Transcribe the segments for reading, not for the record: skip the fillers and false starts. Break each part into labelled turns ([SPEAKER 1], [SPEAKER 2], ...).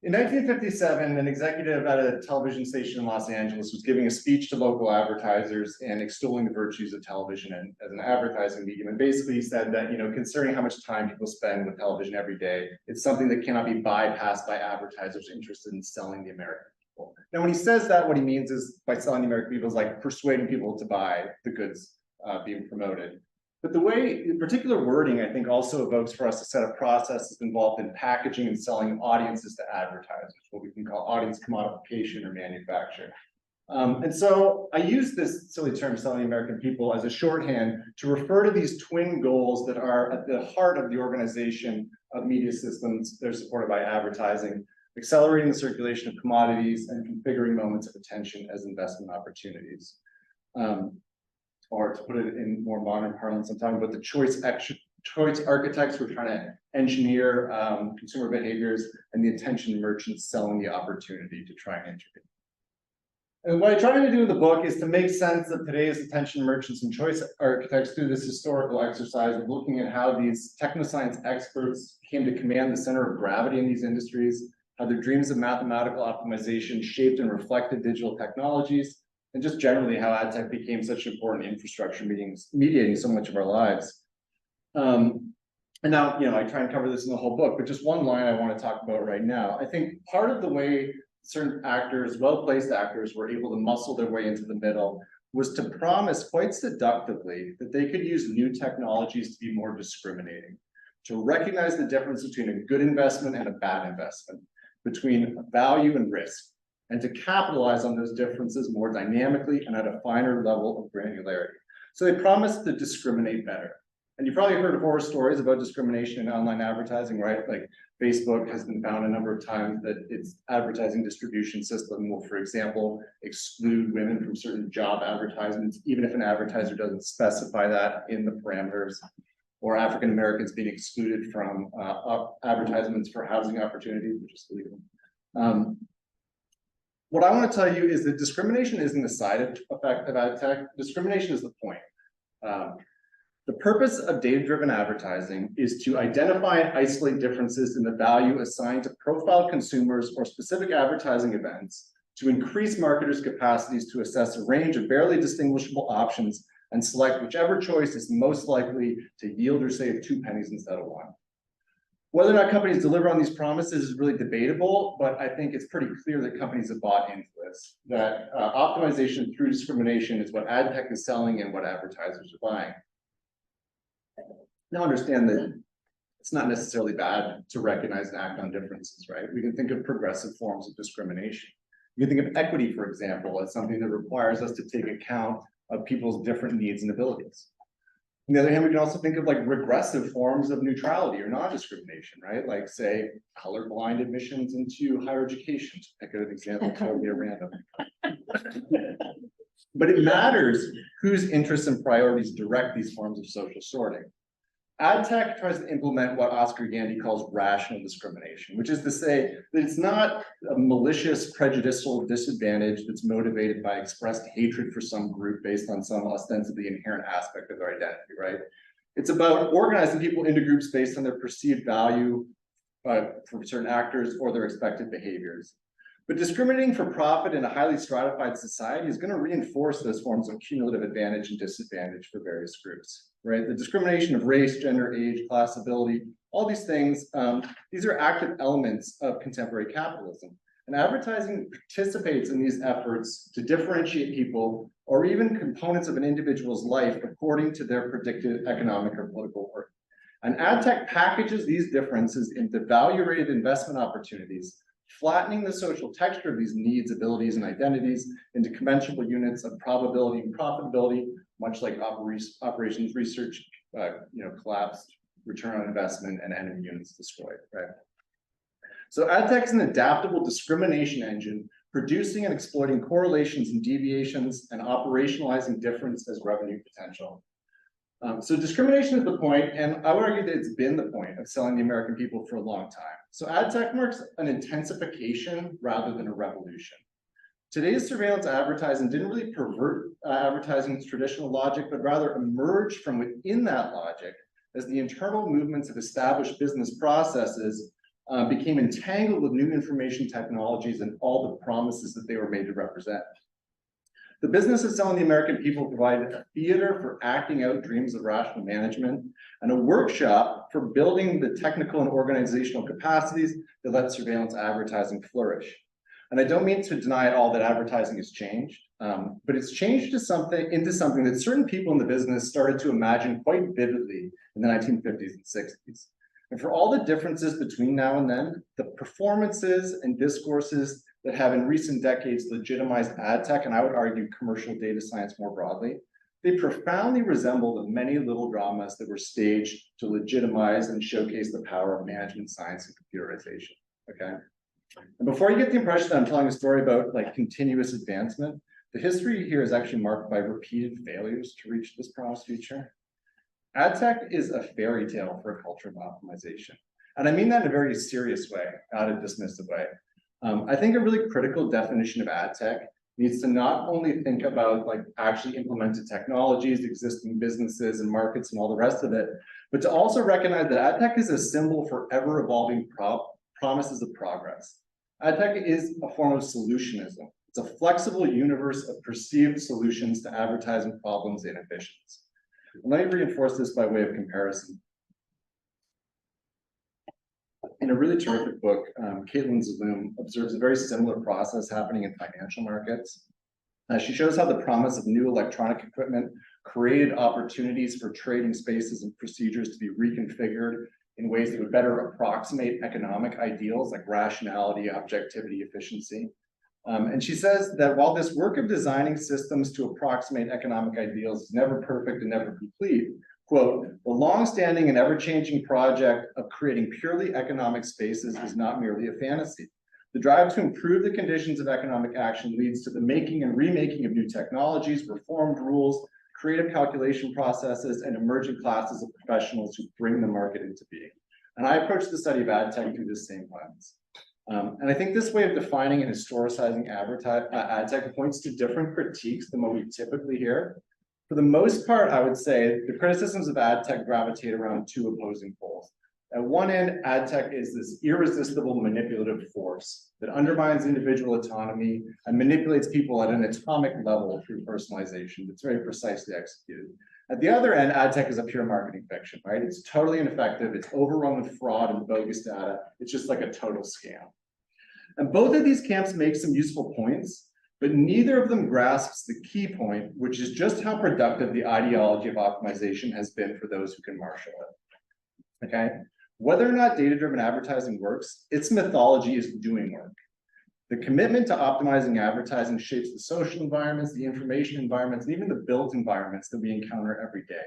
[SPEAKER 1] In 1957, an executive at a television station in Los Angeles was giving a speech to local advertisers and extolling the virtues of television as an advertising medium. And basically he said that, considering how much time people spend with television every day, it's something that cannot be bypassed by advertisers interested in selling the American people. Now, when he says that, what he means is by selling the American people is like persuading people to buy the goods being promoted. But the way, in particular wording, I think also evokes for us a set of processes involved in packaging and selling audiences to advertisers, what we can call audience commodification or manufacture. And so I use this silly term, selling the American people, as a shorthand to refer to these twin goals that are at the heart of the organization of media systems that are supported by advertising: accelerating the circulation of commodities and configuring moments of attention as investment opportunities. Or to put it in more modern parlance, I'm talking about the choice architects who are trying to engineer consumer behaviors, and the attention merchants selling the opportunity to try and intervene. And what I'm trying to do in the book is to make sense of today's attention merchants and choice architects through this historical exercise of looking at how these technoscience experts came to command the center of gravity in these industries, how their dreams of mathematical optimization shaped and reflected digital technologies, and just generally how ad tech became such an important infrastructure mediating so much of our lives. And now, I try and cover this in the whole book, but just one line I want to talk about right now. I think part of the way certain actors, well-placed actors, were able to muscle their way into the middle was to promise quite seductively that they could use new technologies to be more discriminating, to recognize the difference between a good investment and a bad investment, between value and risk, and to capitalize on those differences more dynamically and at a finer level of granularity. So they promised to discriminate better. And you've probably heard of horror stories about discrimination in online advertising, right? Like Facebook has been found a number of times that its advertising distribution system will, for example, exclude women from certain job advertisements, even if an advertiser doesn't specify that in the parameters, or African Americans being excluded from advertisements for housing opportunities, which is illegal. What I want to tell you is that discrimination isn't the side effect of ad tech. Discrimination is the point. The purpose of data-driven advertising is to identify and isolate differences in the value assigned to profiled consumers or specific advertising events, to increase marketers' capacities to assess a range of barely distinguishable options and select whichever choice is most likely to yield or save 2 pennies instead of 1. Whether or not companies deliver on these promises is really debatable, but I think it's pretty clear that companies have bought into this, that optimization through discrimination is what ad tech is selling and what advertisers are buying. Now understand that it's not necessarily bad to recognize and act on differences, right? We can think of progressive forms of discrimination. You can think of equity, for example, as something that requires us to take account of people's different needs and abilities. On the other hand, we can also think of like regressive forms of neutrality or non-discrimination, right? Like, say, colorblind admissions into higher education, to pick an example totally at random. But it matters whose interests and priorities direct these forms of social sorting. Ad tech tries to implement what Oscar Gandy calls rational discrimination, which is to say that it's not a malicious, prejudicial disadvantage that's motivated by expressed hatred for some group based on some ostensibly inherent aspect of their identity, right? It's about organizing people into groups based on their perceived value for certain actors or their expected behaviors. But discriminating for profit in a highly stratified society is going to reinforce those forms of cumulative advantage and disadvantage for various groups, right? The discrimination of race, gender, age, class, ability, all these things, these are active elements of contemporary capitalism. And advertising participates in these efforts to differentiate people or even components of an individual's life according to their predicted economic or political worth. And ad tech packages these differences into value-rated investment opportunities, flattening the social texture of these needs, abilities, and identities into commensurable units of probability and profitability, much like operations research, collapsed return on investment and enemy units destroyed, right? So ad tech is an adaptable discrimination engine, producing and exploiting correlations and deviations and operationalizing difference as revenue potential. So discrimination is the point, and I would argue that it's been the point of selling the American people for a long time. So ad tech marks an intensification rather than a revolution. Today's surveillance advertising didn't really pervert advertising's traditional logic, but rather emerged from within that logic as the internal movements of established business processes became entangled with new information technologies and all the promises that they were made to represent. The business of selling the American people provided a theater for acting out dreams of rational management and a workshop for building the technical and organizational capacities that let surveillance advertising flourish. And I don't mean to deny at all that advertising has changed, but it's changed into something that certain people in the business started to imagine quite vividly in the 1950s and 60s. And for all the differences between now and then, the performances and discourses that have in recent decades legitimized ad tech, and I would argue commercial data science more broadly, they profoundly resemble the many little dramas that were staged to legitimize and showcase the power of management science and computerization, okay? And before you get the impression that I'm telling a story about like continuous advancement, the history here is actually marked by repeated failures to reach this promised future. Ad tech is a fairy tale for a culture of optimization. And I mean that in a very serious way, not a dismissive way. I think a really critical definition of ad tech needs to not only think about like actually implemented technologies, existing businesses and markets and all the rest of it, but to also recognize that ad tech is a symbol for ever evolving promises of progress. Ad tech is a form of solutionism. It's a flexible universe of perceived solutions to advertising problems and inefficiencies. Let me reinforce this by way of comparison. In a really terrific book, Caitlin Zaloom observes a very similar process happening in financial markets. She shows how the promise of new electronic equipment created opportunities for trading spaces and procedures to be reconfigured in ways that would better approximate economic ideals like rationality, objectivity, efficiency. And she says that while this work of designing systems to approximate economic ideals is never perfect and never complete, quote, the long-standing and ever-changing project of creating purely economic spaces is not merely a fantasy. The drive to improve the conditions of economic action leads to the making and remaking of new technologies, reformed rules, creative calculation processes, and emerging classes of professionals who bring the market into being. And I approach the study of ad tech through the same lens. And I think this way of defining and historicizing ad tech points to different critiques than what we typically hear. For the most part, I would say the criticisms of ad tech gravitate around two opposing poles. At one end, ad tech is this irresistible manipulative force that undermines individual autonomy and manipulates people at an atomic level through personalization that's very precisely executed. At the other end, ad tech is a pure marketing fiction, right? It's totally ineffective. It's overrun with fraud and bogus data. It's just like a total scam. And both of these camps make some useful points, but neither of them grasps the key point, which is just how productive the ideology of optimization has been for those who can marshal it, okay? Whether or not data-driven advertising works, its mythology is doing work. The commitment to optimizing advertising shapes the social environments, the information environments, and even the built environments that we encounter every day.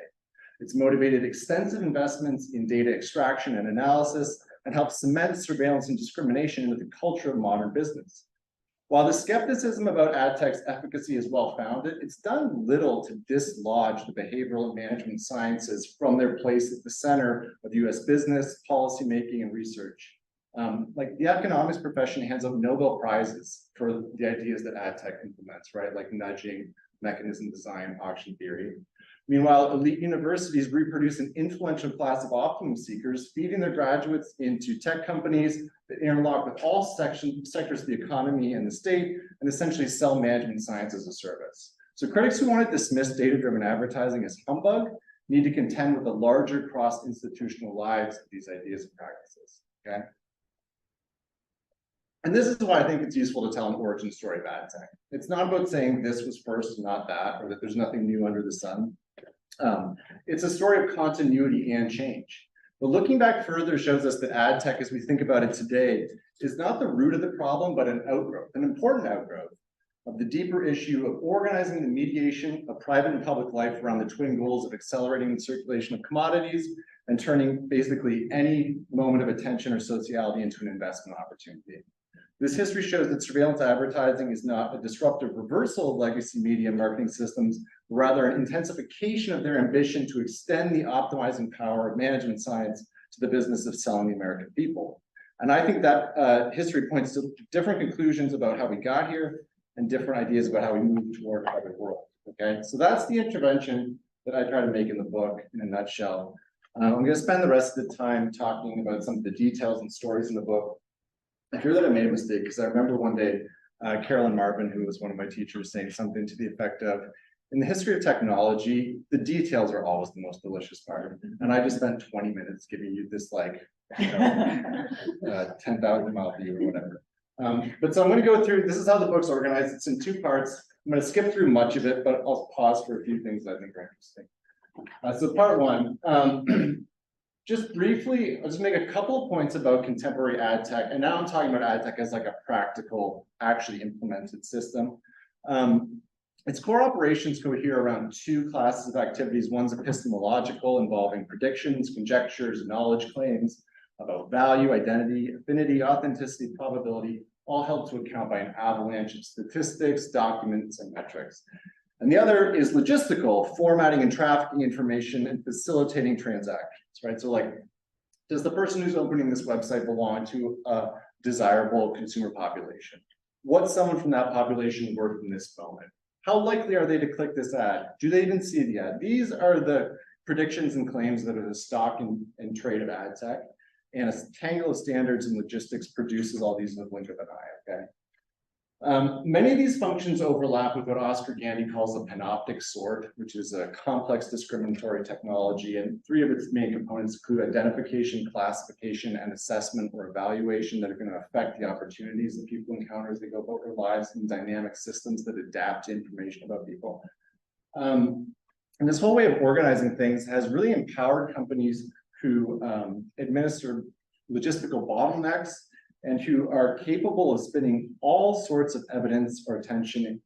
[SPEAKER 1] It's motivated extensive investments in data extraction and analysis and helps cement surveillance and discrimination into the culture of modern business. While the skepticism about ad tech's efficacy is well-founded, it's done little to dislodge the behavioral and management sciences from their place at the center of US business, policymaking, and research. Like the economics profession hands out Nobel Prizes for the ideas that ad tech implements, right? Like nudging, mechanism design, auction theory. Meanwhile, elite universities reproduce an influential class of optimum seekers, feeding their graduates into tech companies that interlock with all sectors of the economy and the state, and essentially sell management science as a service. So critics who want to dismiss data-driven advertising as humbug need to contend with the larger cross-institutional lives of these ideas and practices, okay? And this is why I think it's useful to tell an origin story of ad tech. It's not about saying this was first and not that, or that there's nothing new under the sun. It's a story of continuity and change. But looking back further shows us that ad tech, as we think about it today, is not the root of the problem, but an outgrowth, an important outgrowth of the deeper issue of organizing the mediation of private and public life around the twin goals of accelerating the circulation of commodities and turning basically any moment of attention or sociality into an investment opportunity. This history shows that surveillance advertising is not a disruptive reversal of legacy media marketing systems, but rather an intensification of their ambition to extend the optimizing power of management science to the business of selling the American people. And I think that history points to different conclusions about how we got here and different ideas about how we move toward a better world, okay? So that's the intervention that I try to make in the book in a nutshell. I'm going to spend the rest of the time talking about some of the details and stories in the book. I fear that I made a mistake because I remember one day Carolyn Marvin, who was one of my teachers, saying something to the effect of, in the history of technology, the details are always the most delicious part. And I just spent 20 minutes giving you this like, 10,000 mile view or whatever. But so I'm going to go through, this is how the book's organized. It's in 2 parts. I'm going to skip through much of it, but I'll pause for a few things I think are interesting. So part 1, just briefly, I'll just make a couple of points about contemporary ad tech. And now I'm talking about ad tech as like a practical, actually implemented system. Its core operations cohere around 2 classes of activities. One's epistemological, involving predictions, conjectures, knowledge claims about value, identity, affinity, authenticity, probability, all held to account by an avalanche of statistics, documents, and metrics. And the other is logistical, formatting and trafficking information and facilitating transactions, right? So like, does the person who's opening this website belong to a desirable consumer population? What's someone from that population worth in this moment? How likely are they to click this ad? Do they even see the ad? These are the predictions and claims that are the stock and trade of ad tech. And a tangle of standards and logistics produces all these in the blink of an eye, okay? Many of these functions overlap with what Oscar Gandy calls a panoptic sort, which is a complex discriminatory technology. And 3 of its main components include identification, classification, and assessment or evaluation that are going to affect the opportunities that people encounter as they go about their lives, and dynamic systems that adapt to information about people. And this whole way of organizing things has really empowered companies who administer logistical bottlenecks and who are capable of spinning all sorts of evidence of attention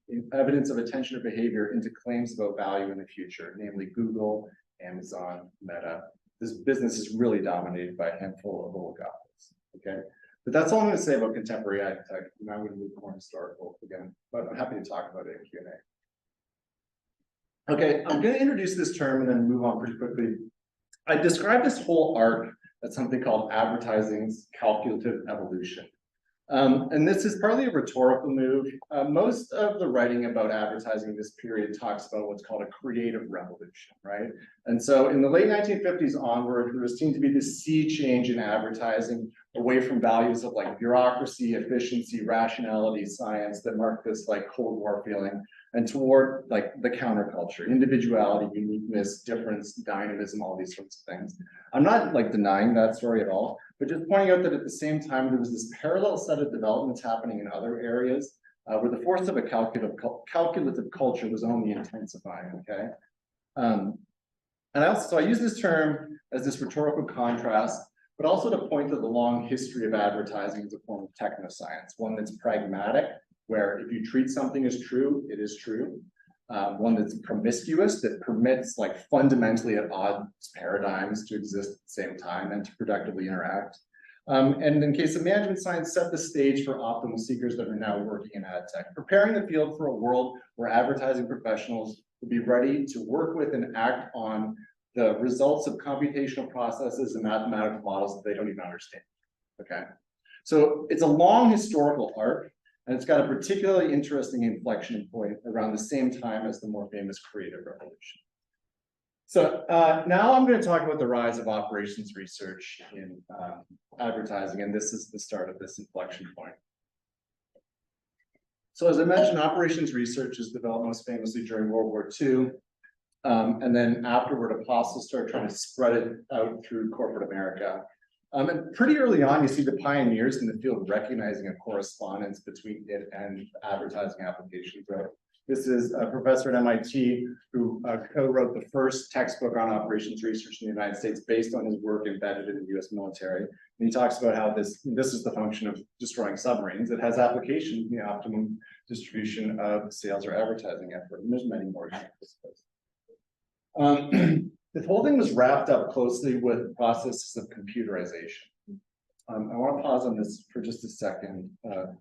[SPEAKER 1] or behavior into claims about value in the future, namely Google, Amazon, Meta. This business is really dominated by a handful of oligopolies, okay? But that's all I'm going to say about contemporary ad tech. Now I'm going to move more historical again, but I'm happy to talk about it in Q&A. Okay, I'm going to introduce this term and then move on pretty quickly. I describe this whole arc as something called advertising's calculative evolution. And this is partly a rhetorical move. Most of the writing about advertising in this period talks about what's called a creative revolution, right? And so in the late 1950s onward, there was seen to be this sea change in advertising away from values of like bureaucracy, efficiency, rationality, science that marked this like Cold War feeling, and toward like the counterculture, individuality, uniqueness, difference, dynamism, all these sorts of things. I'm not like denying that story at all, but just pointing out that at the same time, there was this parallel set of developments happening in other areas where the force of a calculative culture was only intensifying, okay? And so I use this term as this rhetorical contrast, but also to point to the long history of advertising as a form of technoscience, one that's pragmatic, where if you treat something as true, it is true. One that's promiscuous, that permits like fundamentally at odds paradigms to exist at the same time and to productively interact. And in case of management science, set the stage for optimal seekers that are now working in ad tech, preparing the field for a world where advertising professionals will be ready to work with and act on the results of computational processes and mathematical models that they don't even understand, okay? So it's a long historical arc, and it's got a particularly interesting inflection point around the same time as the more famous creative revolution. So now I'm going to talk about the rise of operations research in advertising, and this is the start of this inflection point. So as I mentioned, operations research is developed most famously during World War II, and then afterward, apostles started trying to spread it out through corporate America. And pretty early on, you see the pioneers in the field recognizing a correspondence between it and advertising applications. Right? This is a professor at MIT who co-wrote the first textbook on operations research in the United States based on his work embedded in the US military. And he talks about how this is the function of destroying submarines. It has application in the optimum distribution of sales or advertising effort. And there's many more examples of this. This whole thing was wrapped up closely with processes of computerization. I want to pause on this for just a second to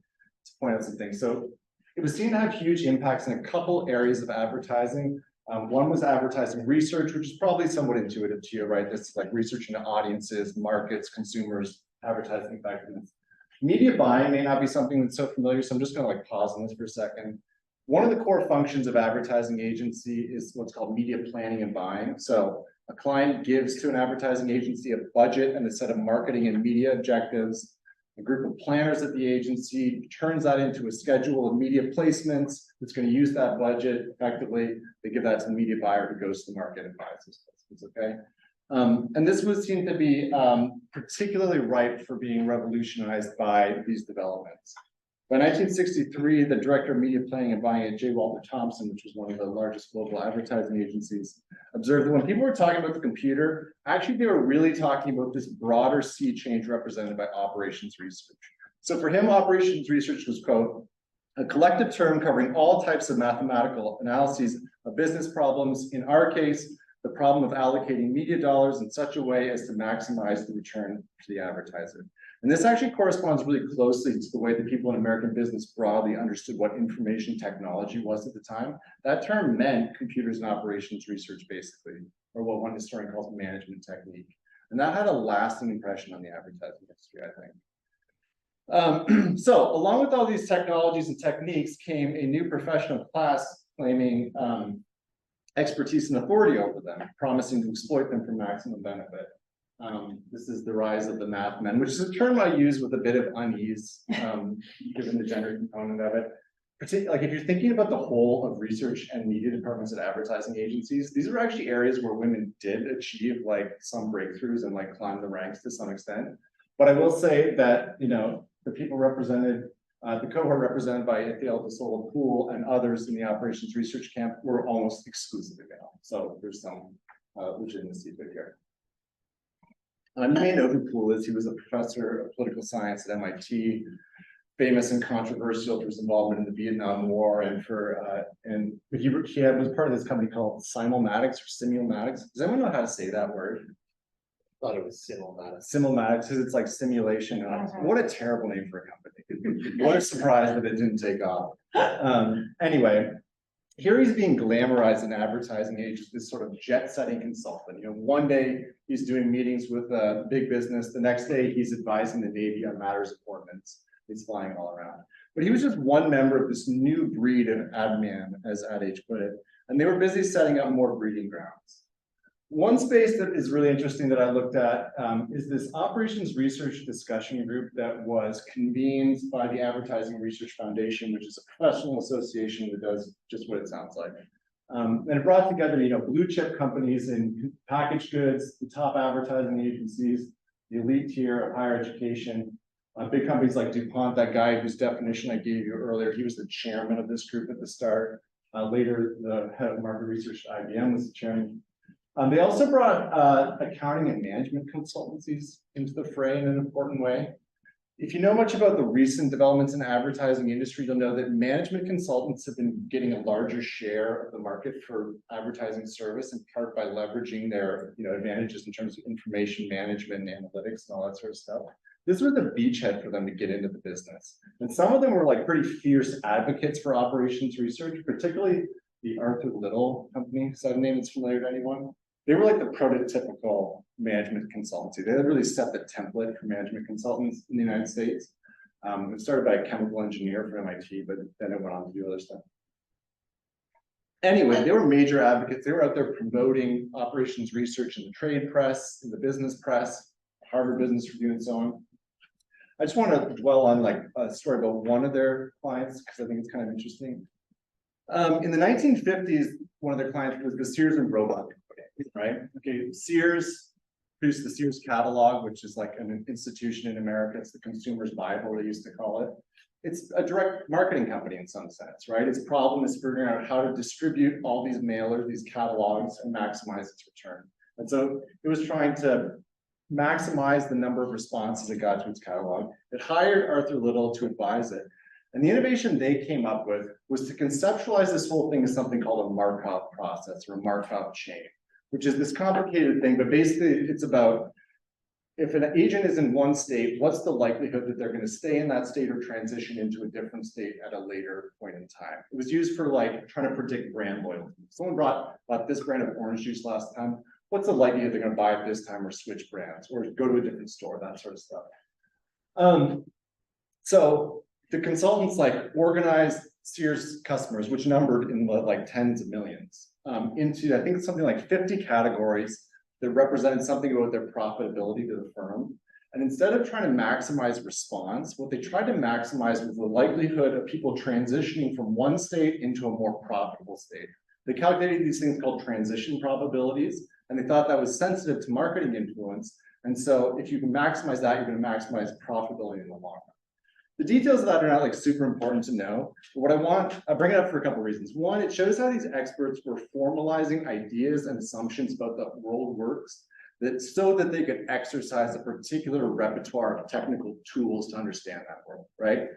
[SPEAKER 1] point out some things. So it was seen to have huge impacts in a couple areas of advertising. One was advertising research, which is probably somewhat intuitive to you, right? This is like research into audiences, markets, consumers, advertising effectiveness. Media buying may not be something that's so familiar, so I'm just going to like pause on this for a second. One of the core functions of advertising agency is what's called media planning and buying. So a client gives to an advertising agency a budget and a set of marketing and media objectives. A group of planners at the agency turns that into a schedule of media placements that's going to use that budget effectively. They give that to the media buyer who goes to the market and buys those placements, okay? And this was seen to be particularly ripe for being revolutionized by these developments. By 1963, the director of media planning and buying at J. Walter Thompson, which was one of the largest global advertising agencies, observed that when people were talking about the computer, actually they were really talking about this broader sea change represented by operations research. So for him, operations research was, quote, a collective term covering all types of mathematical analyses of business problems. In our case, the problem of allocating media dollars in such a way as to maximize the return to the advertiser. And this actually corresponds really closely to the way that people in American business broadly understood what information technology was at the time. That term meant computers and operations research, basically, or what one historian calls management technique. And that had a lasting impression on the advertising industry, I think. So along with all these technologies and techniques came a new professional class claiming expertise and authority over them, promising to exploit them for maximum benefit. This is the rise of the math men, which is a term I use with a bit of unease, given the gender component of it. Particularly, like if you're thinking about the whole of research and media departments at advertising agencies, these are actually areas where women did achieve like some breakthroughs and like climb the ranks to some extent. But I will say that, you know, the people represented, the cohort represented by Ithiel DeSola Poole and others in the operations research camp were almost exclusively male. So there's some legitimacy to it here. You may know who Poole is. He was a professor of political science at MIT, famous and controversial for his involvement in the Vietnam War, and for he was part of this company called Simulmatics or Simulmatics. Does anyone know how to say that word?
[SPEAKER 2] I thought it was Simulmatics.
[SPEAKER 1] Simulmatics, because it's like simulation. What a terrible name for a company. What a surprise that it didn't take off. Anyway, here he's being glamorized in advertising age as this sort of jet-setting consultant. You know, one day he's doing meetings with big business. The next day he's advising the Navy on matters of ordnance. He's flying all around. But he was just one member of this new breed of ad man, as Ad Age put it, and they were busy setting up more breeding grounds. One space that is really interesting that I looked at is this operations research discussion group that was convened by the Advertising Research Foundation, which is a professional association that does just what it sounds like. And it brought together, you know, blue chip companies in packaged goods, the top advertising agencies, the elite tier of higher education, big companies like DuPont. That guy whose definition I gave you earlier, he was the chairman of this group at the start. Later, the head of market research at IBM was the chairman. They also brought accounting and management consultancies into the fray in an important way. If you know much about the recent developments in the advertising industry, you'll know that management consultants have been getting a larger share of the market for advertising service, in part by leveraging their, you know, advantages in terms of information management and analytics and all that sort of stuff. This was the beachhead for them to get into the business. And some of them were like pretty fierce advocates for operations research, particularly the Arthur Little company. Is that a name that's familiar to anyone? They were like the prototypical management consultancy. They had really set the template for management consultants in the United States. It started by a chemical engineer from MIT, but then it went on to do other stuff. Anyway, they were major advocates. They were out there promoting operations research in the trade press, in the business press, Harvard Business Review, and so on. I just want to dwell on like a story about one of their clients because I think it's kind of interesting. In the 1950s, one of their clients was the Sears and Roebuck. Right? Okay, Sears produced the Sears catalog, which is like an institution in America. It's the consumer's Bible, they used to call it. It's a direct marketing company in some sense, right? Its problem is figuring out how to distribute all these mailers, these catalogs, and maximize its return. And so it was trying to maximize the number of responses it got to its catalog. It hired Arthur Little to advise it. And the innovation they came up with was to conceptualize this whole thing as something called a Markov process or a Markov chain, which is this complicated thing, but basically it's about if an agent is in one state, what's the likelihood that they're going to stay in that state or transition into a different state at a later point in time. It was used for like trying to predict brand loyalty. Someone bought this brand of orange juice last time. What's the likelihood they're going to buy it this time or switch brands or go to a different store, that sort of stuff. So the consultants like organized Sears customers, which numbered in the like tens of millions, into I think something like 50 categories that represented something about their profitability to the firm. And instead of trying to maximize response, what they tried to maximize was the likelihood of people transitioning from one state into a more profitable state. They calculated these things called transition probabilities, and they thought that was sensitive to marketing influence. And so if you can maximize that, you're going to maximize profitability in the long run. The details of that are not like super important to know. But what I bring it up for a couple of reasons. One, it shows how these experts were formalizing ideas and assumptions about the world works so that they could exercise a particular repertoire of technical tools to understand that world, right?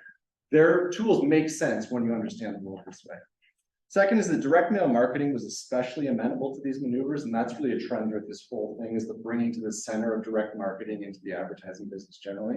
[SPEAKER 1] Their tools make sense when you understand the world this way. Second is that direct mail marketing was especially amenable to these maneuvers, and that's really a trend with this whole thing, is the bringing to the center of direct marketing into the advertising business generally.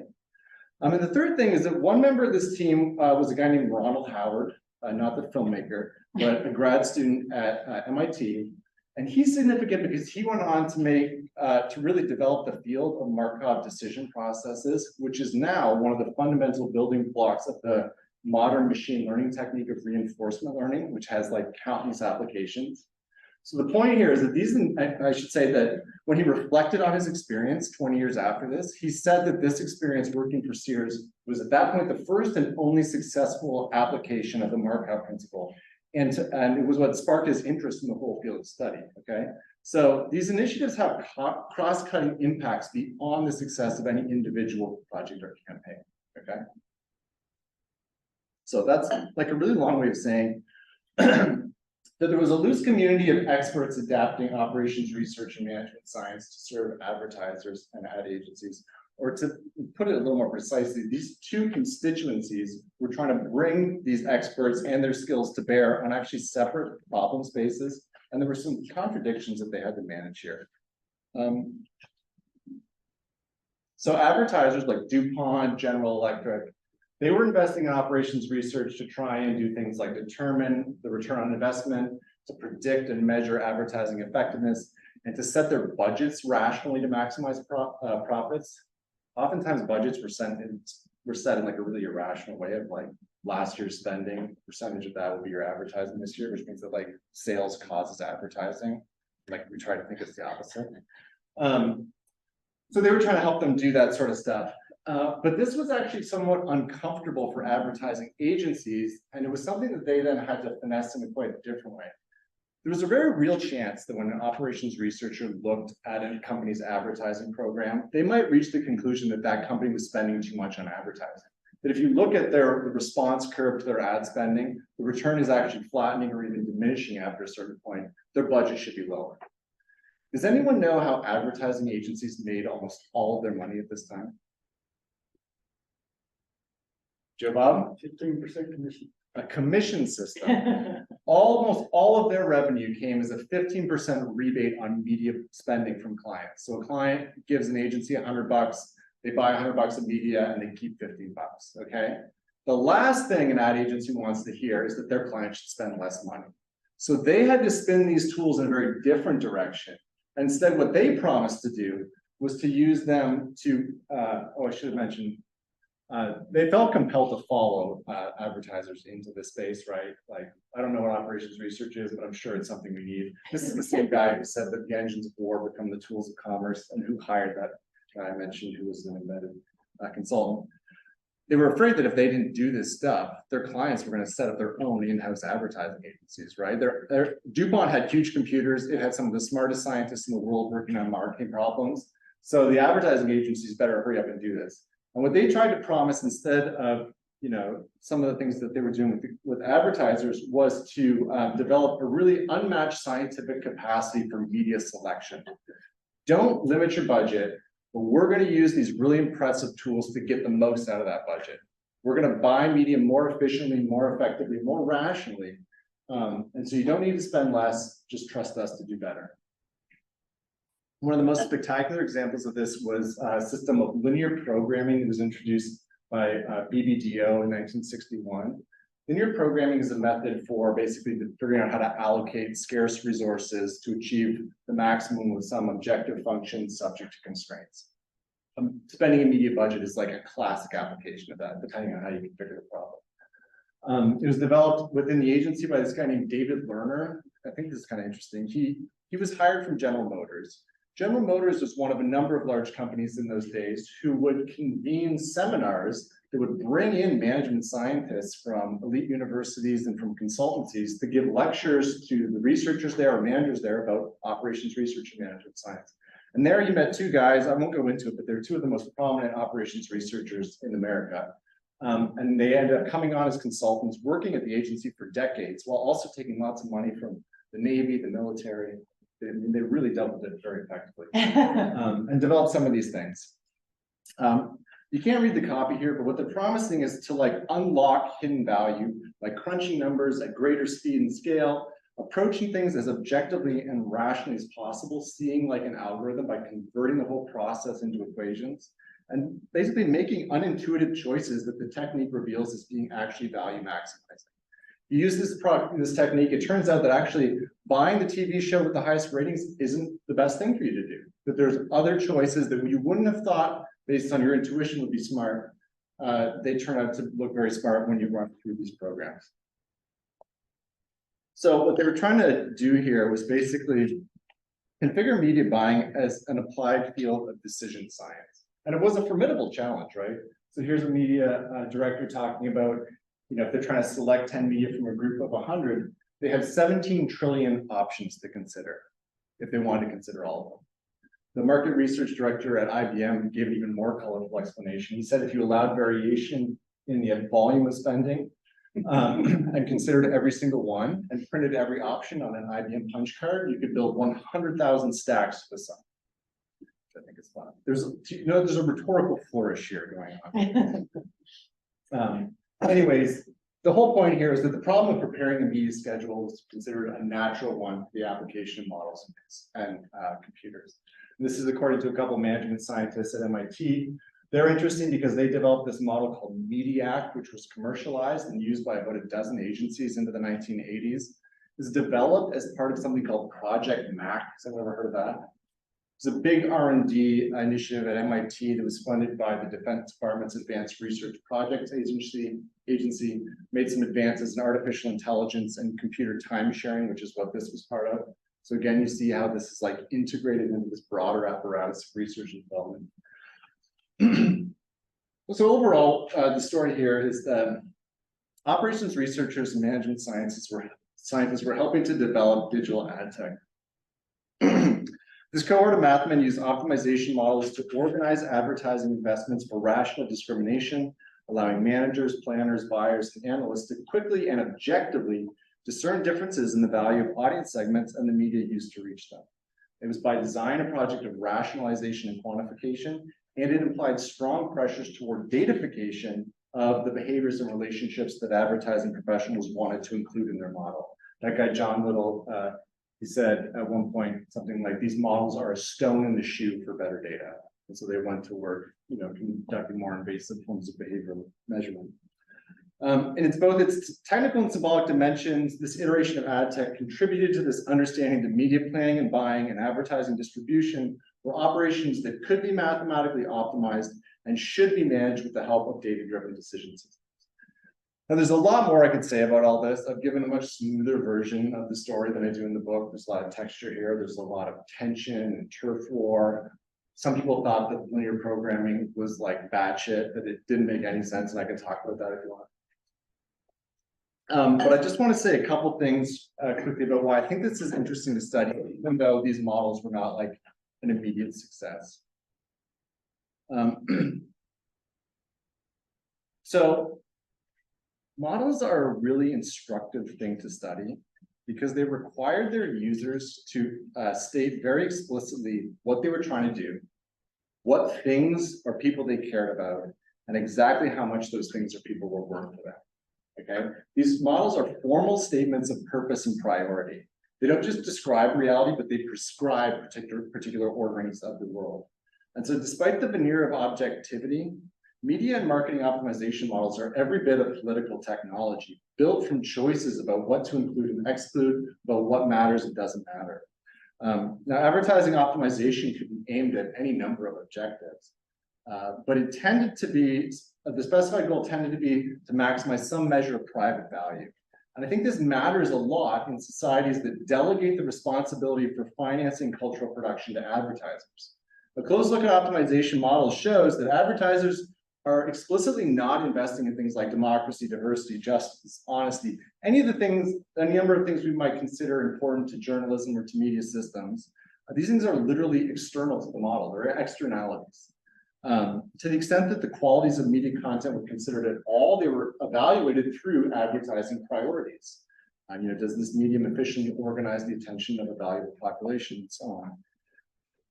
[SPEAKER 1] And the third thing is that one member of this team was a guy named Ronald Howard, not the filmmaker, but a grad student at MIT. And he's significant because he went on to really develop the field of Markov decision processes, which is now one of the fundamental building blocks of the modern machine learning technique of reinforcement learning, which has like countless applications. So the point here is that I should say that when he reflected on his experience 20 years after this, he said that this experience working for Sears was at that point the first and only successful application of the Markov principle. And it was what sparked his interest in the whole field of study, okay? So these initiatives have cross-cutting impacts beyond the success of any individual project or campaign, okay? So that's like a really long way of saying that there was a loose community of experts adapting operations research and management science to serve advertisers and ad agencies. Or to put it a little more precisely, these two constituencies were trying to bring these experts and their skills to bear on actually separate problem spaces. And there were some contradictions that they had to manage here. So advertisers like DuPont, General Electric, they were investing in operations research to try and do things like determine the return on investment, to predict and measure advertising effectiveness, and to set their budgets rationally to maximize profits. Oftentimes budgets were set in like a really irrational way of like last year's spending, percentage of that will be your advertising this year, which means that like sales causes advertising. Like we try to think it's the opposite. So they were trying to help them do that sort of stuff. But this was actually somewhat uncomfortable for advertising agencies, and it was something that they then had to finesse in a quite different way. There was a very real chance that when an operations researcher looked at a company's advertising program, they might reach the conclusion that that company was spending too much on advertising. That if you look at the response curve to their ad spending, the return is actually flattening or even diminishing after a certain point. Their budget should be lower. Does anyone know how advertising agencies made almost all of their money at this time? Joe Bob?
[SPEAKER 2] 15% commission.
[SPEAKER 1] A commission system. Almost all of their revenue came as a 15% rebate on media spending from clients. So a client gives an agency $100, they buy $100 of media and they keep $15, okay? The last thing an ad agency wants to hear is that their client should spend less money. So they had to spin these tools in a very different direction. Instead, what they promised to do was to use them to, I should have mentioned, they felt compelled to follow advertisers into this space, right? Like, I don't know what operations research is, but I'm sure it's something we need. This is the same guy who said that the engines of war become the tools of commerce, and who hired that guy I mentioned, who was an embedded consultant. They were afraid that if they didn't do this stuff, their clients were going to set up their own in-house advertising agencies, right? DuPont had huge computers. It had some of the smartest scientists in the world working on marketing problems. So the advertising agencies better hurry up and do this. And what they tried to promise instead of, some of the things that they were doing with advertisers was to develop a really unmatched scientific capacity for media selection. Don't limit your budget, but we're going to use these really impressive tools to get the most out of that budget. We're going to buy media more efficiently, more effectively, more rationally. And so you don't need to spend less, just trust us to do better. One of the most spectacular examples of this was a system of linear programming that was introduced by BBDO in 1961. Linear programming is a method for basically figuring out how to allocate scarce resources to achieve the maximum with some objective function subject to constraints. spending a media budget is like a classic application of that, depending on how you configure the problem. It was developed within the agency by this guy named David Lerner. I think this is kind of interesting. He was hired from General Motors. General Motors was one of a number of large companies in those days who would convene seminars that would bring in management scientists from elite universities and from consultancies to give lectures to the researchers there or managers there about operations research and management science. And there you met two guys, I won't go into it, but they're two of the most prominent operations researchers in America. And they ended up coming on as consultants, working at the agency for decades, while also taking lots of money from the Navy, the military. They really doubled it very effectively, and developed some of these things. You can't read the copy here, but what they're promising is to like unlock hidden value by crunching numbers at greater speed and scale, approaching things as objectively and rationally as possible, seeing like an algorithm by converting the whole process into equations, and basically making unintuitive choices that the technique reveals as being actually value maximizing. You use this technique, it turns out that actually buying the TV show with the highest ratings isn't the best thing for you to do, that there's other choices that you wouldn't have thought based on your intuition would be smart. They turn out to look very smart when you run through these programs. So what they were trying to do here was basically configure media buying as an applied field of decision science. And it was a formidable challenge, right? So here's a media director talking about, if they're trying to select 10 media from a group of 100, they have 17 trillion options to consider if they want to consider all of them. The market research director at IBM gave an even more colorful explanation. He said if you allowed variation in the volume of spending and considered every single one and printed every option on an IBM punch card, you could build 100,000 stacks to the sun. I think it's fun. There's a rhetorical flourish here going on. Anyways, the whole point here is that the problem of preparing a media schedule is considered a natural one for the application of models and computers. And this is according to a couple of management scientists at MIT. They're interesting because they developed this model called mediate, which was commercialized and used by about a dozen agencies into the 1980s. It was developed as part of something called Project Mac. Has anyone ever heard of that? It's a big R&D initiative at MIT that was funded by the Defense Department's Advanced Research Projects Agency, made some advances in artificial intelligence and computer time sharing, which is what this was part of. So again, you see how this is like integrated into this broader apparatus of research and development. So overall, the story here is that operations researchers and management scientists were helping to develop digital ad tech. This cohort of mathmen used optimization models to organize advertising investments for rational discrimination, allowing managers, planners, buyers, and analysts to quickly and objectively discern differences in the value of audience segments and the media used to reach them. It was by design a project of rationalization and quantification, and it implied strong pressures toward datafication of the behaviors and relationships that advertising professionals wanted to include in their model. That guy, John Little, he said at one point something like, these models are a stone in the shoe for better data. And so they went to work, conducting more invasive forms of behavioral measurement. And it's both its technical and symbolic dimensions. This iteration of ad tech contributed to this understanding that media planning and buying and advertising distribution were operations that could be mathematically optimized and should be managed with the help of data-driven decision systems. Now, there's a lot more I could say about all this. I've given a much smoother version of the story than I do in the book. There's a lot of texture here. There's a lot of tension and turf war. Some people thought that linear programming was like batshit, that it didn't make any sense, and I can talk about that if you want. But I just want to say a couple things quickly about why I think this is interesting to study, even though these models were not like an immediate success. So models are a really instructive thing to study because they required their users to state very explicitly what they were trying to do, what things or people they cared about, and exactly how much those things or people were worth to them. Okay, these models are formal statements of purpose and priority. They don't just describe reality, but they prescribe particular orderings of the world. And so despite the veneer of objectivity, media and marketing optimization models are every bit of political technology, built from choices about what to include and exclude, about what matters and doesn't matter. Now, advertising optimization could be aimed at any number of objectives, But it tended to be, the specified goal tended to be to maximize some measure of private value. And I think this matters a lot in societies that delegate the responsibility for financing cultural production to advertisers. A close look at optimization models shows that advertisers are explicitly not investing in things like democracy, diversity, justice, honesty, any number of things we might consider important to journalism or to media systems. These things are literally external to the model, they're externalities. To the extent that the qualities of media content were considered at all, they were evaluated through advertising priorities. Does this medium efficiently organize the attention of a valuable population and so on?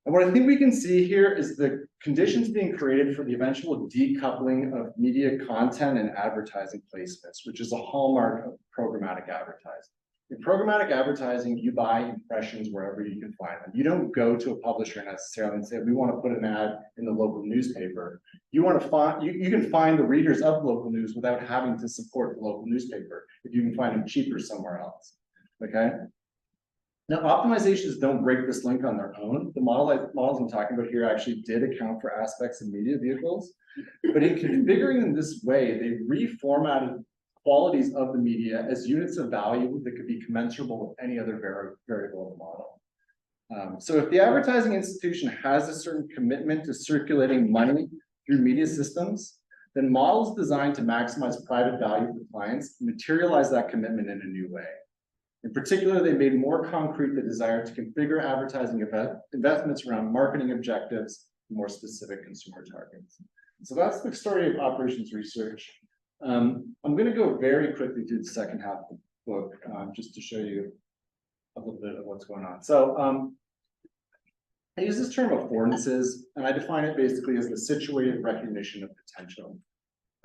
[SPEAKER 1] And what I think we can see here is the conditions being created for the eventual decoupling of media content and advertising placements, which is a hallmark of programmatic advertising. In programmatic advertising, you buy impressions wherever you can find them. You don't go to a publisher necessarily and say, we want to put an ad in the local newspaper. You want to find, you can find the readers of local news without having to support the local newspaper if you can find them cheaper somewhere else, okay? Now, optimizations don't break this link on their own. The models I'm talking about here actually did account for aspects of media vehicles, but in configuring them this way, they reformatted qualities of the media as units of value that could be commensurable with any other variable in the model. So if the advertising institution has a certain commitment to circulating money through media systems, then models designed to maximize private value for clients materialize that commitment in a new way. In particular, they made more concrete the desire to configure advertising investments around marketing objectives, more specific consumer targets. So that's the story of operations research. I'm going to go very quickly through the second half of the book, just to show you a little bit of what's going on. So I use this term affordances, and I define it basically as the situated recognition of potential.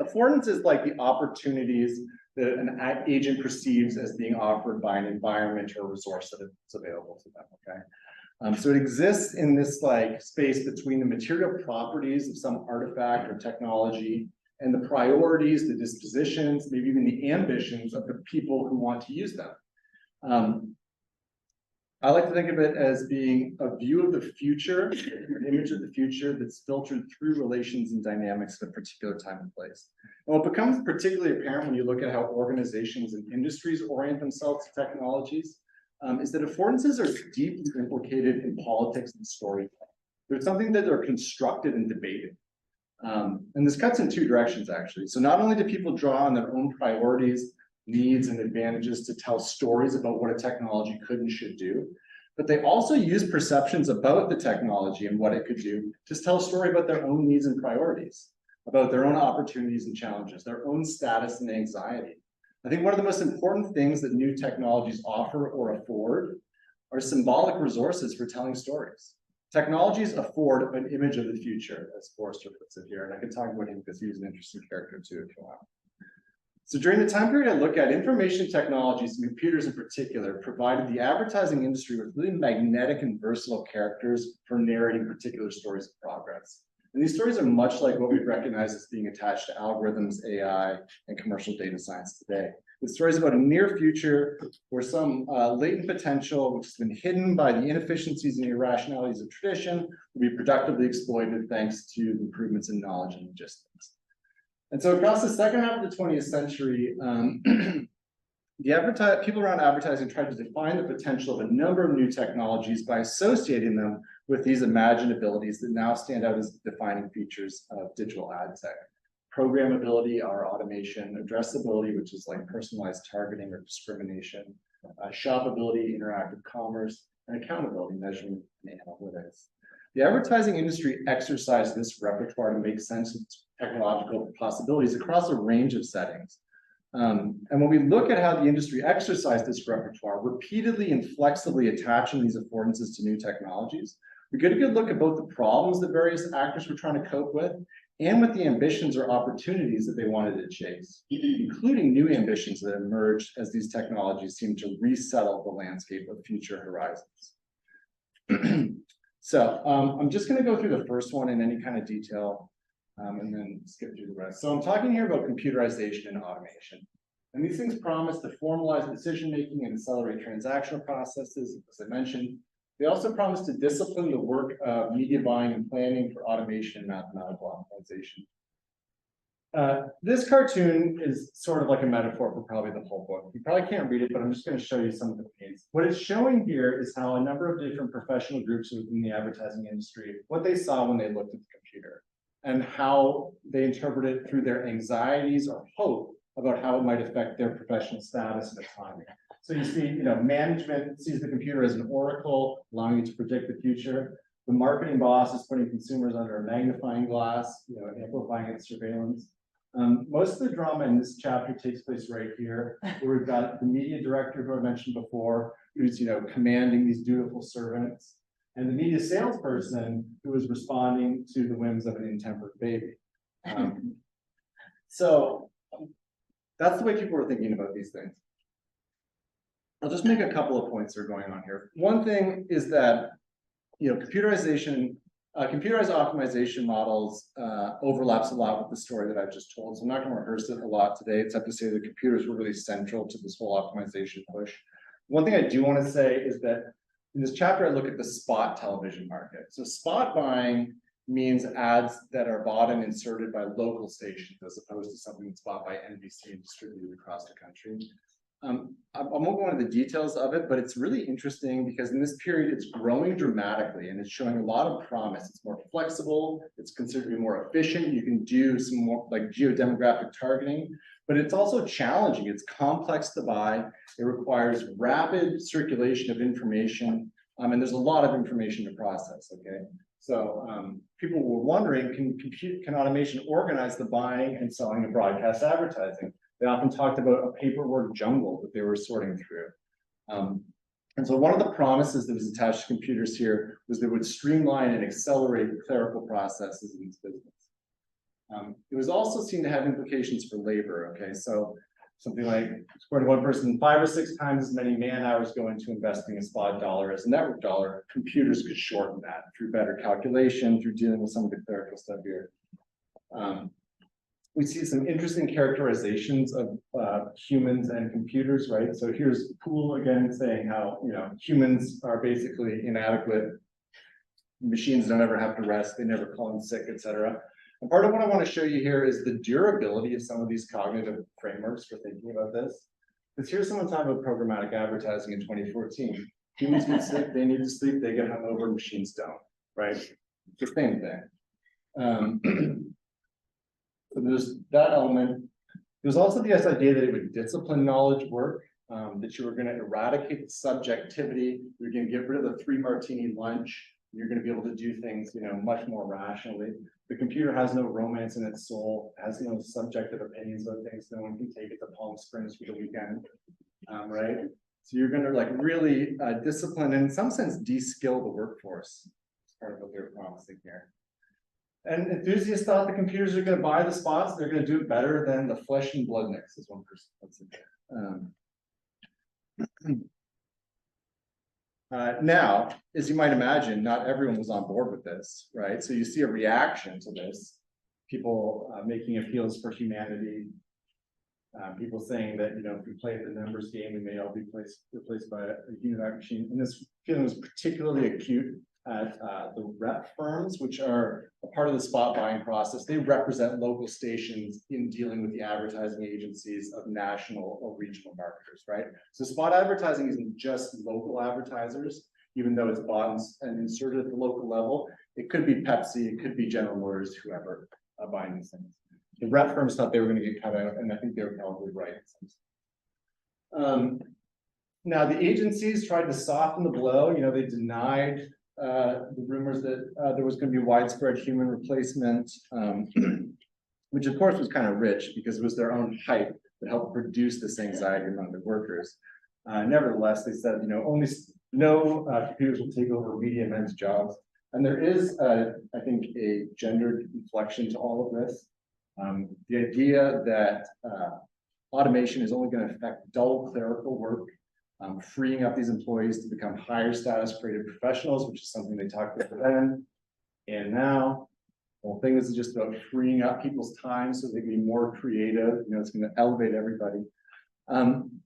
[SPEAKER 1] Affordance is like the opportunities that an agent perceives as being offered by an environment or resource that is available to them, okay? So it exists in this like space between the material properties of some artifact or technology and the priorities, the dispositions, maybe even the ambitions of the people who want to use them. I like to think of it as being a view of the future, an image of the future that's filtered through relations and dynamics at a particular time and place. And what becomes particularly apparent when you look at how organizations and industries orient themselves to technologies is that affordances are deeply implicated in politics and storytelling. There's something that are constructed and debated. And this cuts in two directions, actually. So not only do people draw on their own priorities, needs, and advantages to tell stories about what a technology could and should do, but they also use perceptions about the technology and what it could do to tell a story about their own needs and priorities, about their own opportunities and challenges, their own status and anxiety. I think one of the most important things that new technologies offer or afford are symbolic resources for telling stories. Technologies afford an image of the future, as Forrester puts it here, and I could talk about him because he's an interesting character too, if you want. So during the time period I look at, information technologies, computers in particular, provided the advertising industry with really magnetic and versatile characters for narrating particular stories of progress. And these stories are much like what we recognize as being attached to algorithms, AI, and commercial data science today. The stories about a near future where some latent potential, which has been hidden by the inefficiencies and irrationalities of tradition, will be productively exploited thanks to improvements in knowledge and logistics. And so across the second half of the 20th century, people around advertising tried to define the potential of a number of new technologies by associating them with these imagined abilities that now stand out as defining features of digital ad tech. Programmability, or automation, addressability, which is like personalized targeting or discrimination, shoppability, interactive commerce, and accountability, measurement, and analytics. The advertising industry exercised this repertoire to make sense of technological possibilities across a range of settings. And when we look at how the industry exercised this repertoire, repeatedly and flexibly attaching these affordances to new technologies, we get a good look at both the problems that various actors were trying to cope with and with the ambitions or opportunities that they wanted to chase, including new ambitions that emerged as these technologies seemed to resettle the landscape of future horizons. So I'm just going to go through the first one in any kind of detail and then skip through the rest. So I'm talking here about computerization and automation. And these things promise to formalize decision-making and accelerate transactional processes, as I mentioned, They also promised to discipline the work of media buying and planning for automation and mathematical optimization. This cartoon is sort of like a metaphor for probably the whole book. You probably can't read it, but I'm just going to show you some of the things. What it's showing here is how a number of different professional groups within the advertising industry, what they saw when they looked at the computer, and how they interpret it through their anxieties or hope about how it might affect their professional status and autonomy. So you see, management sees the computer as an oracle, allowing you to predict the future. The marketing boss is putting consumers under a magnifying glass, amplifying its surveillance. Most of the drama in this chapter takes place right here, where we've got the media director who I mentioned before, who's commanding these dutiful servants, and the media salesperson who is responding to the whims of an intemperate baby. So that's the way people are thinking about these things. I'll just make a couple of points that are going on here. One thing is that computerized optimization models overlaps a lot with the story that I've just told. So I'm not going to rehearse it a lot today, except to say that computers were really central to this whole optimization push. One thing I do want to say is that in this chapter, I look at the spot television market. So spot buying means ads that are bought and inserted by local stations, as opposed to something that's bought by NBC and distributed across the country. I won't go into the details of it, but it's really interesting because in this period, it's growing dramatically and it's showing a lot of promise. It's more flexible, it's considered to be more efficient. You can do some more like geodemographic targeting, but it's also challenging. It's complex to buy. It requires rapid circulation of information, and there's a lot of information to process, okay? So people were wondering, can automation organize the buying and selling of broadcast advertising? They often talked about a paperwork jungle that they were sorting through. And so one of the promises that was attached to computers here was they would streamline and accelerate clerical processes in this business. It was also seen to have implications for labor, okay? So something like, according to one person, 5 or 6 times as many man hours go into investing a spot dollar as a network dollar. Computers could shorten that through better calculation, through dealing with some of the clerical stuff here. We see some interesting characterizations of humans and computers, right? So here's Poole again saying how humans are basically inadequate. Machines don't ever have to rest, they never call in sick, etc. And part of what I want to show you here is the durability of some of these cognitive frameworks for thinking about this. Because here's someone talking about programmatic advertising in 2014. Humans get sick, they need to sleep, they get hungover, machines don't, right? It's the same thing. So there's that element. There's also this idea that it would discipline knowledge work, that you were going to eradicate the subjectivity. You're going to get rid of the 3 martini lunch. You're going to be able to do things, much more rationally. The computer has no romance in its soul, has no subjective opinions about things. No one can take it to Palm Springs for the weekend, right? So you're going to really discipline and in some sense de-skill the workforce. That's part of what they're promising here. And enthusiasts thought the computers are going to buy the spots. They're going to do it better than the flesh and blood mix, as one person puts it. Now, as you might imagine, not everyone was on board with this, right? So you see a reaction to this. People making appeals for humanity. People saying that, if we play the numbers game, we may all be replaced by a univac machine. And this feeling was particularly acute at the rep firms, which are a part of the spot buying process. They represent local stations in dealing with the advertising agencies of national or regional marketers, right? So spot advertising isn't just local advertisers, even though it's bought and inserted at the local level. It could be Pepsi, it could be General Motors, whoever buying these things. The rep firms thought they were going to get cut out, and I think they were probably right. Now, the agencies tried to soften the blow. They denied the rumors that there was going to be widespread human replacement, which of course was kind of rich because it was their own hype that helped produce this anxiety among the workers. Nevertheless, they said, only no computers will take over media men's jobs. And there is, I think, a gendered inflection to all of this. The idea that automation is only going to affect dull clerical work, freeing up these employees to become higher status creative professionals, which is something they talked about then. And now, the whole thing is just about freeing up people's time so they can be more creative. It's going to elevate everybody.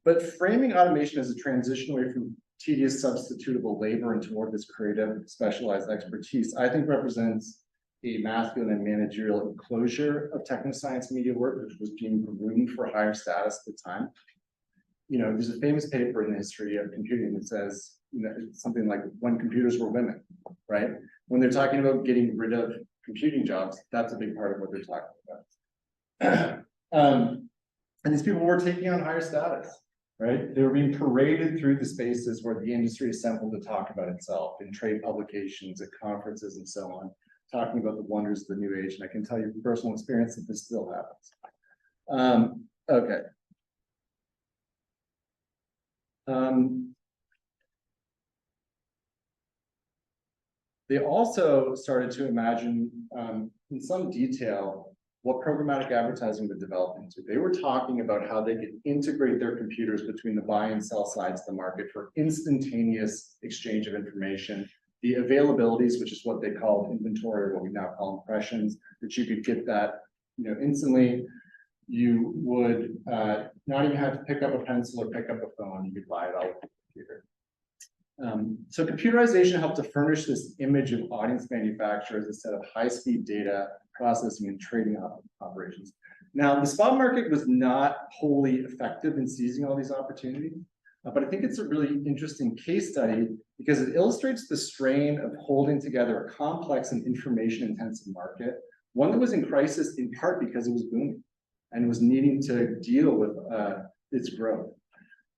[SPEAKER 1] But framing automation as a transition away from tedious substitutable labor and toward this creative specialized expertise, I think represents a masculine and managerial enclosure of technoscience media work, which was being groomed for higher status at the time. You know, there's a famous paper in the history of computing that says, you know, something like when computers were women, right? When they're talking about getting rid of computing jobs, that's a big part of what they're talking about. And these people were taking on higher status, right? They were being paraded through the spaces where the industry assembled to talk about itself in trade publications, at conferences, and so on, talking about the wonders of the new age. And I can tell you from personal experience that this still happens. Okay. They also started to imagine in some detail what programmatic advertising would develop into. They were talking about how they could integrate their computers between the buy and sell sides of the market for instantaneous exchange of information. The availabilities, which is what they called inventory, or what we now call impressions, that you could get that, you know, instantly. You would not even have to pick up a pencil or pick up a phone. You could buy it all with the computer. So computerization helped to furnish this image of audience manufacture as a set of high-speed data processing and trading operations. Now, the spot market was not wholly effective in seizing all these opportunities, but I think it's a really interesting case study because it illustrates the strain of holding together a complex and information-intensive market, one that was in crisis in part because it was booming and was needing to deal with its growth.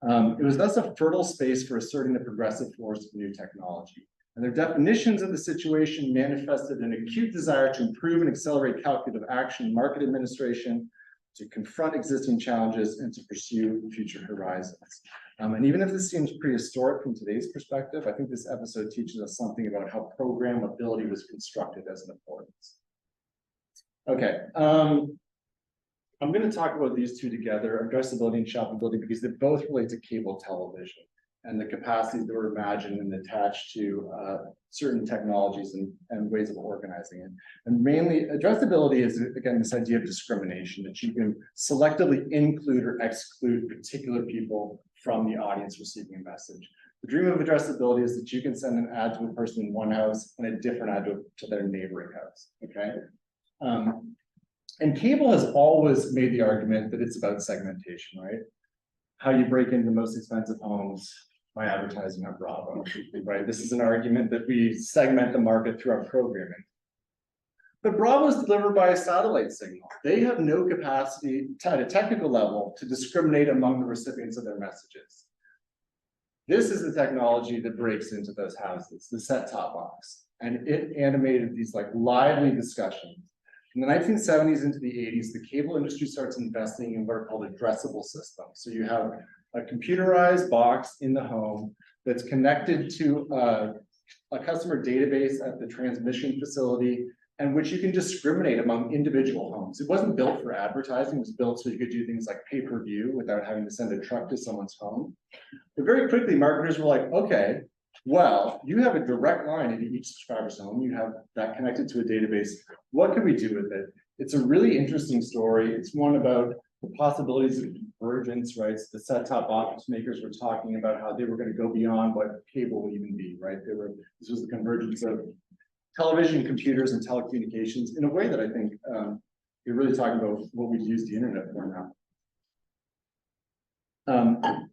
[SPEAKER 1] It was thus a fertile space for asserting the progressive force of new technology. And their definitions of the situation manifested an acute desire to improve and accelerate calculative action, market administration, to confront existing challenges, and to pursue future horizons. And even if this seems prehistoric from today's perspective, I think this episode teaches us something about how programmability was constructed as an affordance. Okay. I'm going to talk about these two together, addressability and shoppability, because they both relate to cable television and the capacities that were imagined and attached to certain technologies and ways of organizing it. And mainly, addressability is, again, this idea of discrimination, that you can selectively include or exclude particular people from the audience receiving a message. The dream of addressability is that you can send an ad to a person in one house and a different ad to their neighboring house, okay? And cable has always made the argument that it's about segmentation, right? How you break into the most expensive homes by advertising on Bravo, right? This is an argument that we segment the market through our programming. But Bravo is delivered by a satellite signal. They have no capacity at a technical level to discriminate among the recipients of their messages. This is the technology that breaks into those houses, the set-top box. And it animated these like lively discussions. In the 1970s into the 80s, the cable industry starts investing in what are called addressable systems. So you have a computerized box in the home that's connected to a customer database at the transmission facility, and which you can discriminate among individual homes. It wasn't built for advertising, it was built so you could do things like pay-per-view without having to send a truck to someone's home. But very quickly, marketers were like, okay, well, you have a direct line into each subscriber's home. You have that connected to a database. What can we do with it? It's a really interesting story. It's one about the possibilities of convergence, right? So the set-top box makers were talking about how they were going to go beyond what cable would even be, right? This was the convergence of television, computers, and telecommunications in a way that I think you're really talking about what we use the internet for now.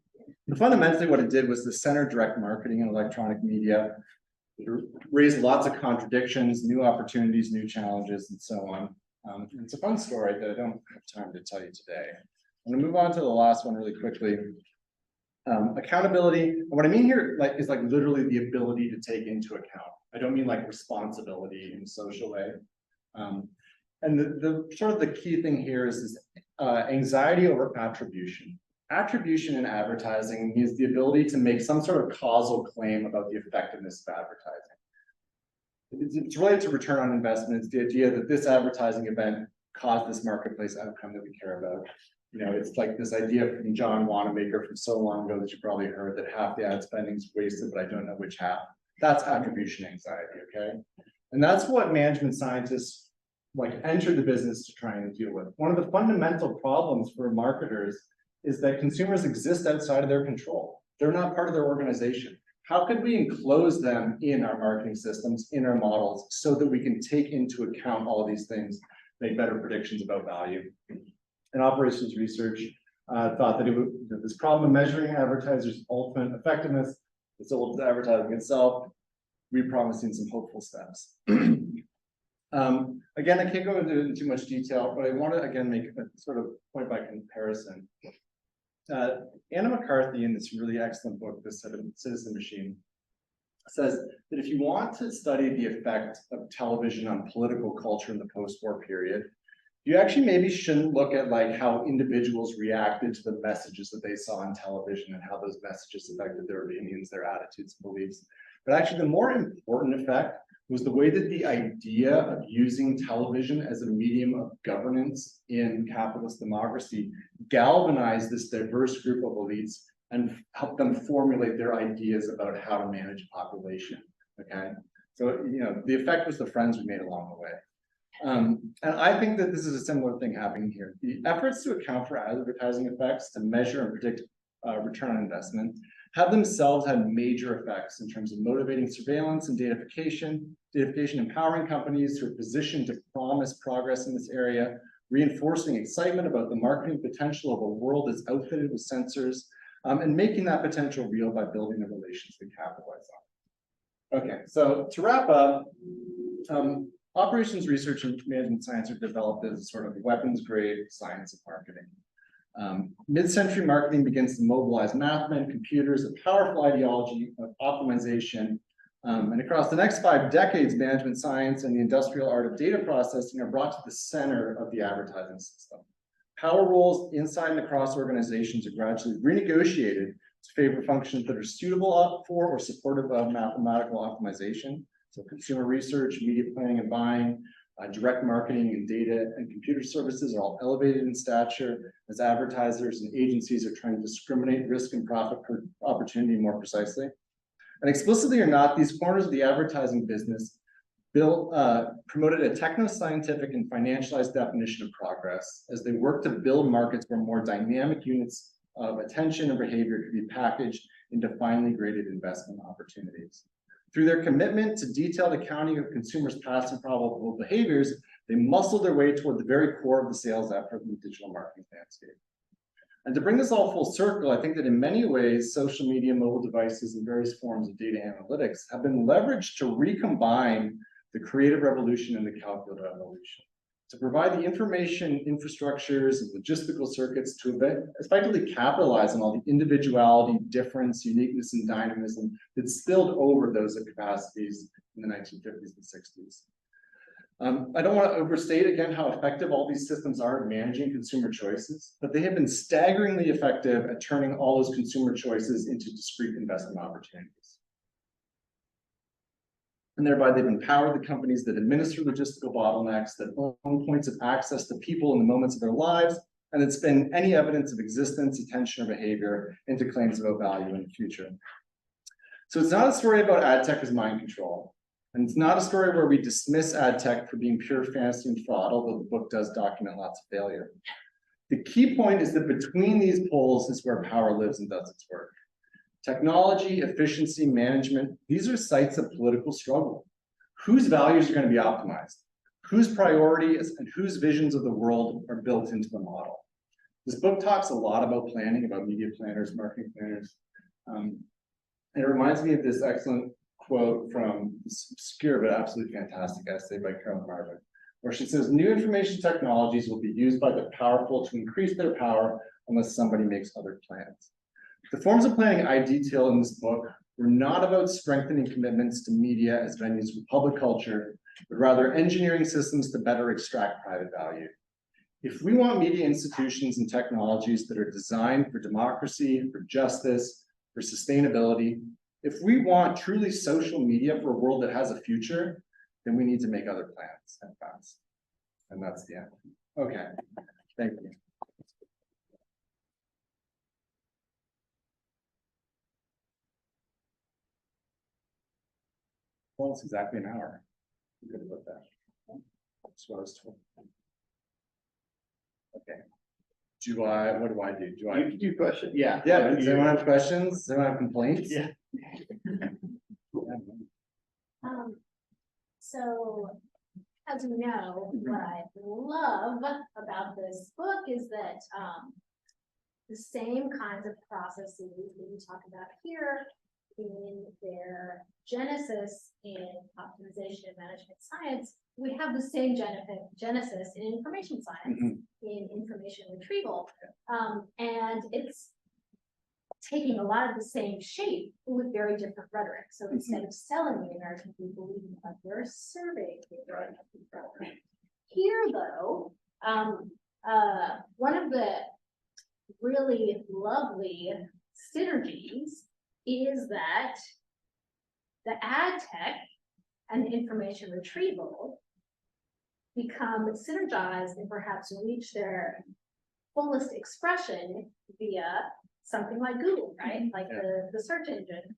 [SPEAKER 1] Fundamentally, what it did was the center direct marketing and electronic media. It raised lots of contradictions, new opportunities, new challenges, and so on. It's a fun story that I don't have time to tell you today. I'm going to move on to the last one really quickly. Accountability. And what I mean here is literally the ability to take into account. I don't mean like responsibility in a social way. And the sort of the key thing here is this anxiety over attribution. Attribution in advertising is the ability to make some sort of causal claim about the effectiveness of advertising. It's related to return on investment. It's the idea that this advertising event caused this marketplace outcome that we care about. You know, it's like this idea from John Wanamaker from so long ago that you probably heard that half the ad spending is wasted, but I don't know which half. That's attribution anxiety, okay? And that's what management scientists enter the business to try and deal with. One of the fundamental problems for marketers is that consumers exist outside of their control. They're not part of their organization. How could we enclose them in our marketing systems, in our models, so that we can take into account all of these things, make better predictions about value? And operations research thought that this problem of measuring advertisers' ultimate effectiveness, as well as advertising itself, we're promising some hopeful steps. Again, I can't go into it in too much detail, but I want to again make a sort of point by comparison. Anna McCarthy, in this really excellent book, The Citizen Machine, says that if you want to study the effect of television on political culture in the post-war period, you actually maybe shouldn't look at like how individuals reacted to the messages that they saw on television and how those messages affected their opinions, their attitudes, and beliefs. But actually, the more important effect was the way that the idea of using television as a medium of governance in capitalist democracy galvanized this diverse group of elites and helped them formulate their ideas about how to manage a population. Okay, so the effect was the friends we made along the way. And I think that this is a similar thing happening here. The efforts to account for advertising effects to measure and predict return on investment have themselves had major effects in terms of motivating surveillance and datafication, empowering companies who are positioned to promise progress in this area, reinforcing excitement about the marketing potential of a world that's outfitted with sensors, and making that potential real by building the relations to capitalize on. Okay, so to wrap up, operations research and management science are developed as a sort of weapons-grade science of marketing. Mid-century marketing begins to mobilize mathmen, computers, a powerful ideology of optimization. And across the next 5 decades, management science and the industrial art of data processing are brought to the center of the advertising system. Power roles inside and across organizations are gradually renegotiated to favor functions that are suitable for or supportive of mathematical optimization. So consumer research, media planning and buying, direct marketing and data and computer services are all elevated in stature as advertisers and agencies are trying to discriminate risk and profit per opportunity more precisely. And explicitly or not, these corners of the advertising business promoted a techno-scientific and financialized definition of progress as they work to build markets where more dynamic units of attention and behavior could be packaged into finely graded investment opportunities. Through their commitment to detailed accounting of consumers' past and probable behaviors, they muscled their way toward the very core of the sales effort in the digital marketing landscape. And to bring this all full circle, I think that in many ways, social media, mobile devices, and various forms of data analytics have been leveraged to recombine the creative revolution and the calculative revolution, to provide the information infrastructures and logistical circuits to effectively capitalize on all the individuality, difference, uniqueness, and dynamism that spilled over those capacities in the 1950s and 60s. I don't want to overstate again how effective all these systems are at managing consumer choices, but they have been staggeringly effective at turning all those consumer choices into discrete investment opportunities. And thereby they've empowered the companies that administer logistical bottlenecks, that own points of access to people in the moments of their lives, and that spin any evidence of existence, attention, or behavior into claims about value in the future. So it's not a story about ad tech as mind control. And it's not a story where we dismiss ad tech for being pure fantasy and fraud, although the book does document lots of failure. The key point is that between these poles is where power lives and does its work. Technology, efficiency, management, these are sites of political struggle. Whose values are going to be optimized? Whose priorities and whose visions of the world are built into the model? This book talks a lot about planning, about media planners, marketing planners. And it reminds me of this excellent quote from this obscure but absolutely fantastic essay by Carolyn Marvin, where she says, "New information technologies will be used by the powerful to increase their power unless somebody makes other plans." The forms of planning I detail in this book were not about strengthening commitments to media as venues for public culture, but rather engineering systems to better extract private value. If we want media institutions and technologies that are designed for democracy, for justice, for sustainability, if we want truly social media for a world that has a future, then we need to make other plans and fast. And that's the end. Okay, thank you. Well, it's exactly an hour. I'm good about that. That's what I was told. Okay. what do I do? Do I?
[SPEAKER 2] You can do questions. Yeah.
[SPEAKER 1] Yeah, does anyone have questions? Does anyone have complaints?
[SPEAKER 2] Yeah.
[SPEAKER 3] So, as you know, what I love about this book is that, the same kinds of processes that we talk about here in their genesis in optimization and management science, we have the same genesis in information science, in information retrieval. And it's taking a lot of the same shape with very different rhetoric. So instead of selling the American people, we have their survey paper. Here, though, one of the really lovely synergies is that the ad tech and the information retrieval become synergized and perhaps reach their fullest expression via something like Google, right? Like the search engine,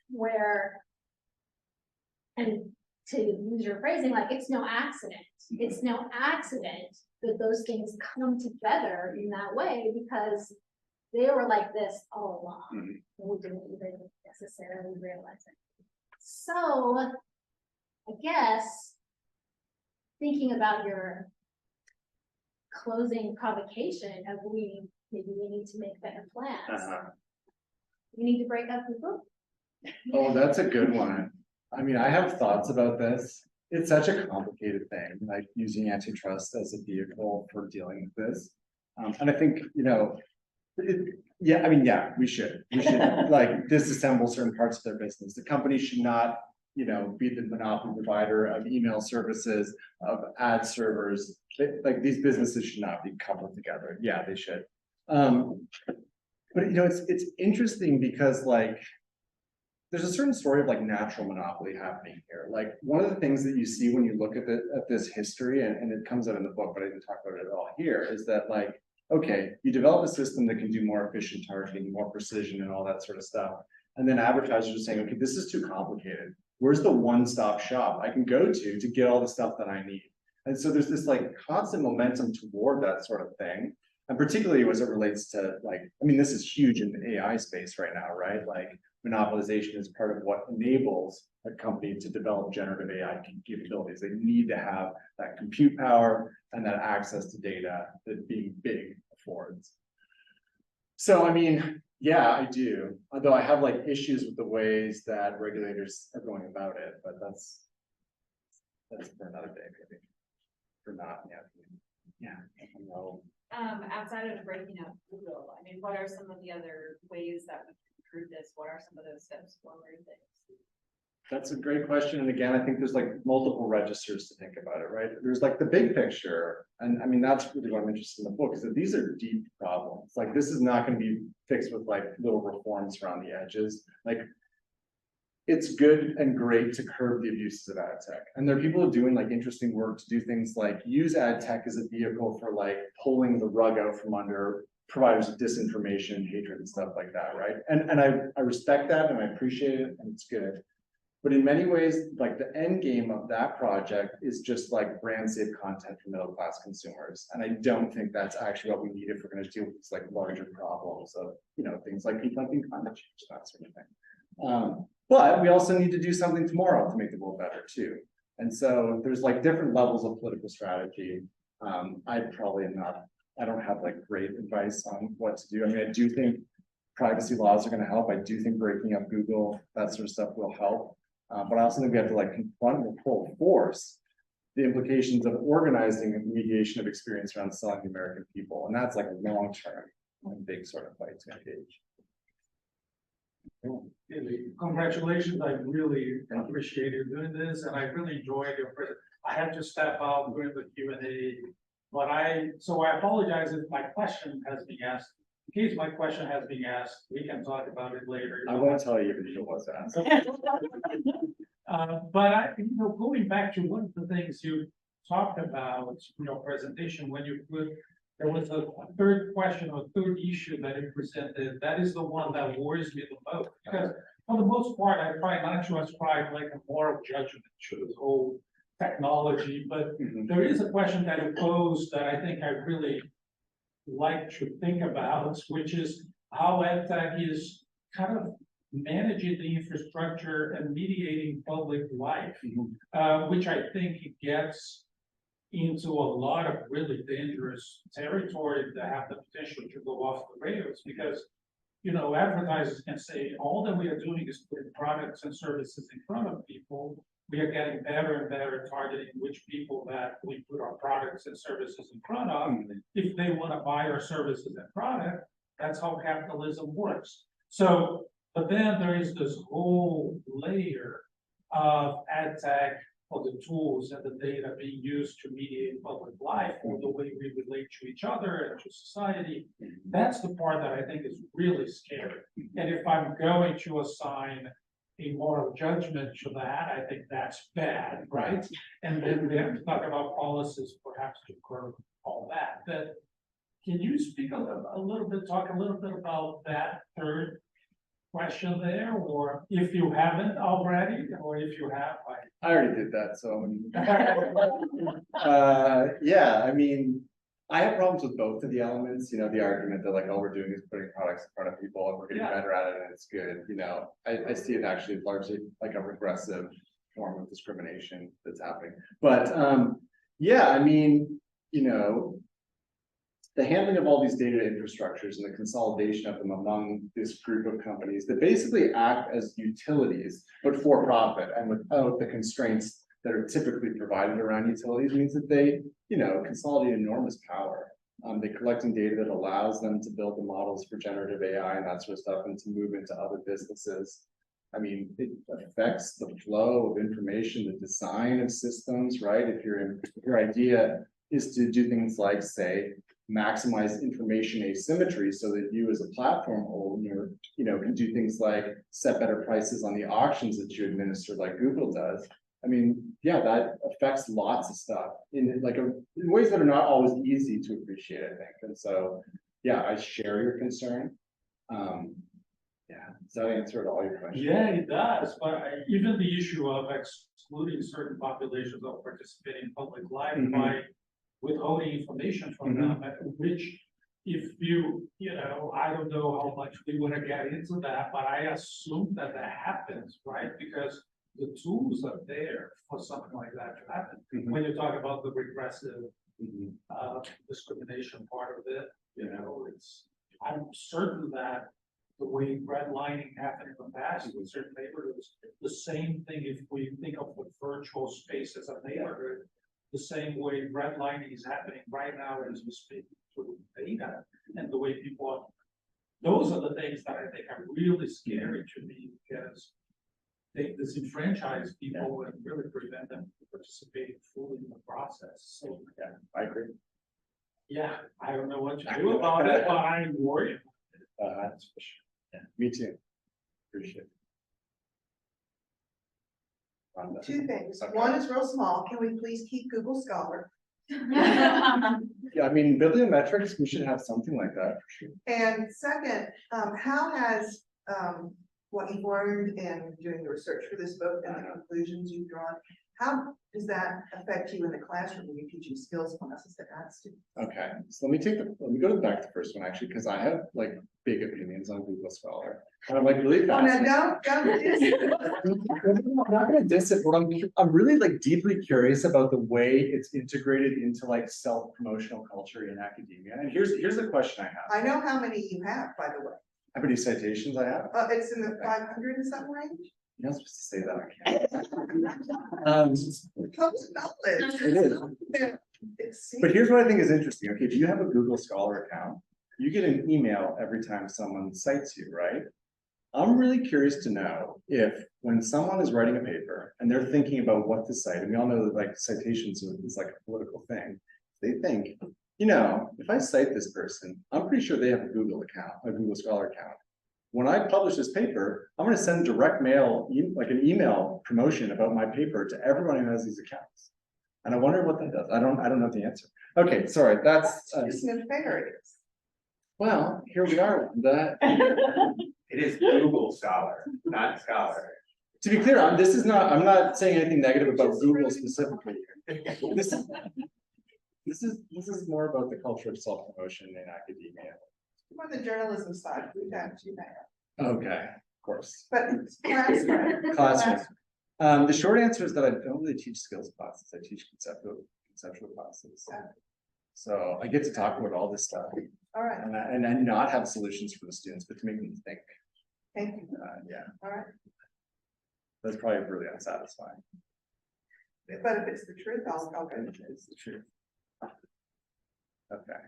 [SPEAKER 3] where, and to use your phrasing, like it's no accident. It's no accident that those things come together in that way, because they were like this all along. And we didn't even necessarily realize it. So I guess thinking about your closing provocation of maybe we need to make better plans. You need to break up the book.
[SPEAKER 1] Oh, that's a good one. I mean, I have thoughts about this. It's such a complicated thing, like using antitrust as a vehicle for dealing with this. And I think, you know, we should like disassemble certain parts of their business. The company should not, you know, be the monopoly provider of email services, of ad servers. Like these businesses should not be coupled together. Yeah, they should. But you know, it's interesting because like there's a certain story of like natural monopoly happening here. Like one of the things that you see when you look at this history, and it comes out in the book, but I didn't talk about it at all here, is that like, okay, you develop a system that can do more efficient targeting, more precision and all that sort of stuff. And then advertisers are saying, okay, this is too complicated. Where's the one-stop shop I can go to get all the stuff that I need? And so there's this like constant momentum toward that sort of thing. And particularly as it relates to like, I mean, this is huge in the AI space right now, right? Like monopolization is part of what enables a company to develop generative AI capabilities. They need to have that compute power and that access to data that being big affords. So, I mean, yeah, I do. Although I have like issues with the ways that regulators are going about it, but that's for another day, maybe. For not, yeah, I don't know.
[SPEAKER 4] Outside of breaking up Google, I mean, what are some of the other ways that we can improve this? What are some of those steps forward things?
[SPEAKER 1] That's a great question. And again, I think there's like multiple registers to think about it, right? There's like the big picture. And I mean, that's really what I'm interested in the book, is that these are deep problems. Like this is not going to be fixed with like little reforms around the edges. Like it's good and great to curb the abuses of ad tech. And there are people doing like interesting work to do things like use ad tech as a vehicle for like pulling the rug out from under providers of disinformation, hatred, and stuff like that, right? And I respect that and I appreciate it and it's good. But in many ways, like the end game of that project is just like brand safe content for middle class consumers. And I don't think that's actually what we need if we're going to deal with these like larger problems of, you know, things like confronting climate change, that sort of thing. But we also need to do something tomorrow to make the world better too. And so there's like different levels of political strategy. I probably am not, I don't have like great advice on what to do. I mean, I do think privacy laws are going to help. I do think breaking up Google, that sort of stuff will help. But I also think we have to like confront with full force the implications of organizing a mediation of experience around selling the American people. And that's like a long-term and big sort of fight to engage.
[SPEAKER 5] Congratulations, I really appreciate you doing this, and I really enjoyed your present. I had to step out during the Q&A, but so I apologize if my question has been asked. In case my question has been asked, we can talk about it later.
[SPEAKER 1] I won't tell you if it was asked.
[SPEAKER 5] But going back to one of the things you talked about in your presentation, when you put, there was a third question or third issue that you presented. That is the one that worries me the most, because for the most part, I try not to ascribe like a moral judgment to this whole technology, but there is a question that you posed that I think I really like to think about, which is how EdTech is kind of managing the infrastructure and mediating public life, which I think it gets into a lot of really dangerous territory that have the potential to go off the rails, because advertisers can say all that we are doing is putting products and services in front of people. We are getting better and better at targeting which people that we put our products and services in front of. If they want to buy our services and product, that's how capitalism works. So, but then there is this whole layer of ad tech, or the tools and the data being used to mediate public life, or the way we relate to each other and to society. That's the part that I think is really scary. And if I'm going to assign a moral judgment to that, I think that's bad, right? And then we have to talk about policies perhaps to curb all that. But can you speak talk a little bit about that third question there, or if you haven't already, or if you have,
[SPEAKER 1] I already did that, so. Yeah, I mean, I have problems with both of the elements, the argument that like, all we're doing is putting products in front of people and we're getting better at it and it's good, I see it actually largely like a regressive form of discrimination that's happening. But, yeah, I mean, the handling of all these data infrastructures and the consolidation of them among this group of companies that basically act as utilities, but for profit and without the constraints that are typically provided around utilities, means that they, consolidate enormous power. They're collecting data that allows them to build the models for generative AI and that sort of stuff, and to move into other businesses. I mean, it affects the flow of information, the design of systems, right? If your idea is to do things like, say, maximize information asymmetry so that you as a platform owner, can do things like set better prices on the auctions that you administer like Google does. I mean, yeah, that affects lots of stuff in ways that are not always easy to appreciate, I think. And so, yeah, I share your concern. Yeah, does that answer all your questions?
[SPEAKER 5] Yeah, it does. But even the issue of excluding certain populations of participating in public life by withholding information from them, which if I don't know how much we want to get into that, but I assume that happens, right? Because the tools are there for something like that to happen. When you talk about the regressive discrimination part of it, I'm certain that the way redlining happened in the past with certain neighborhoods, the same thing if we think of the virtual space as a neighborhood, the same way redlining is happening right now as we speak through data and the way people are. Those are the things that I think are really scary to me, because they disenfranchise people and really prevent them from participating fully in the process. So
[SPEAKER 1] yeah, I agree.
[SPEAKER 5] Yeah, I don't know what to do about it, but I'm worried.
[SPEAKER 1] That's for sure. Yeah, me too. Appreciate it.
[SPEAKER 6] Two things.
[SPEAKER 1] Okay.
[SPEAKER 6] One is real small. Can we please keep Google Scholar?
[SPEAKER 1] Yeah, I mean, bibliometrics, we should have something like that for sure.
[SPEAKER 6] And second, how has what you've learned in doing the research for this book and the conclusions you've drawn, how does that affect you in the classroom when you're teaching skills classes to add students? Okay, so let me go back to the first one actually, because I have like big opinions on Google Scholar. And I'm like really fascinated. Oh, no, don't diss it.
[SPEAKER 1] I'm not gonna diss it, but I'm really like deeply curious about the way it's integrated into like self-promotional culture in academia. And here's the question I have.
[SPEAKER 6] I know how many you have, by the way.
[SPEAKER 1] How many citations I have?
[SPEAKER 6] It's in the 500 and something range.
[SPEAKER 1] You're not supposed to say that on camera.
[SPEAKER 6] Comes knowledge.
[SPEAKER 1] It is. But here's what I think is interesting. Okay, if you have a Google Scholar account, you get an email every time someone cites you, right? I'm really curious to know if when someone is writing a paper and they're thinking about what to cite, and we all know that like citations is like a political thing, they think, if I cite this person, I'm pretty sure they have a Google account, a Google Scholar account. When I publish this paper, I'm going to send direct mail, like an email promotion about my paper to everyone who has these accounts. And I wonder what that does. I don't know the answer. Okay, sorry, that's
[SPEAKER 6] just nefarious.
[SPEAKER 1] Well, here we are. That
[SPEAKER 7] it is Google Scholar, not Scholar.
[SPEAKER 1] To be clear, I'm not saying anything negative about Google specifically. This is more about the culture of self-promotion in academia.
[SPEAKER 6] On the journalism side, we got you there,
[SPEAKER 1] Okay, of course.
[SPEAKER 6] but it's classroom.
[SPEAKER 1] Classroom. The short answer is that I don't really teach skills classes. I teach conceptual classes. So I get to talk about all this stuff
[SPEAKER 6] All right,
[SPEAKER 1] and not have solutions for the students, but to make them think.
[SPEAKER 6] thank you.
[SPEAKER 1] Yeah,
[SPEAKER 6] All right,
[SPEAKER 1] that's probably really unsatisfying.
[SPEAKER 6] but if it's the truth, I'll go.
[SPEAKER 1] It's the truth. Okay.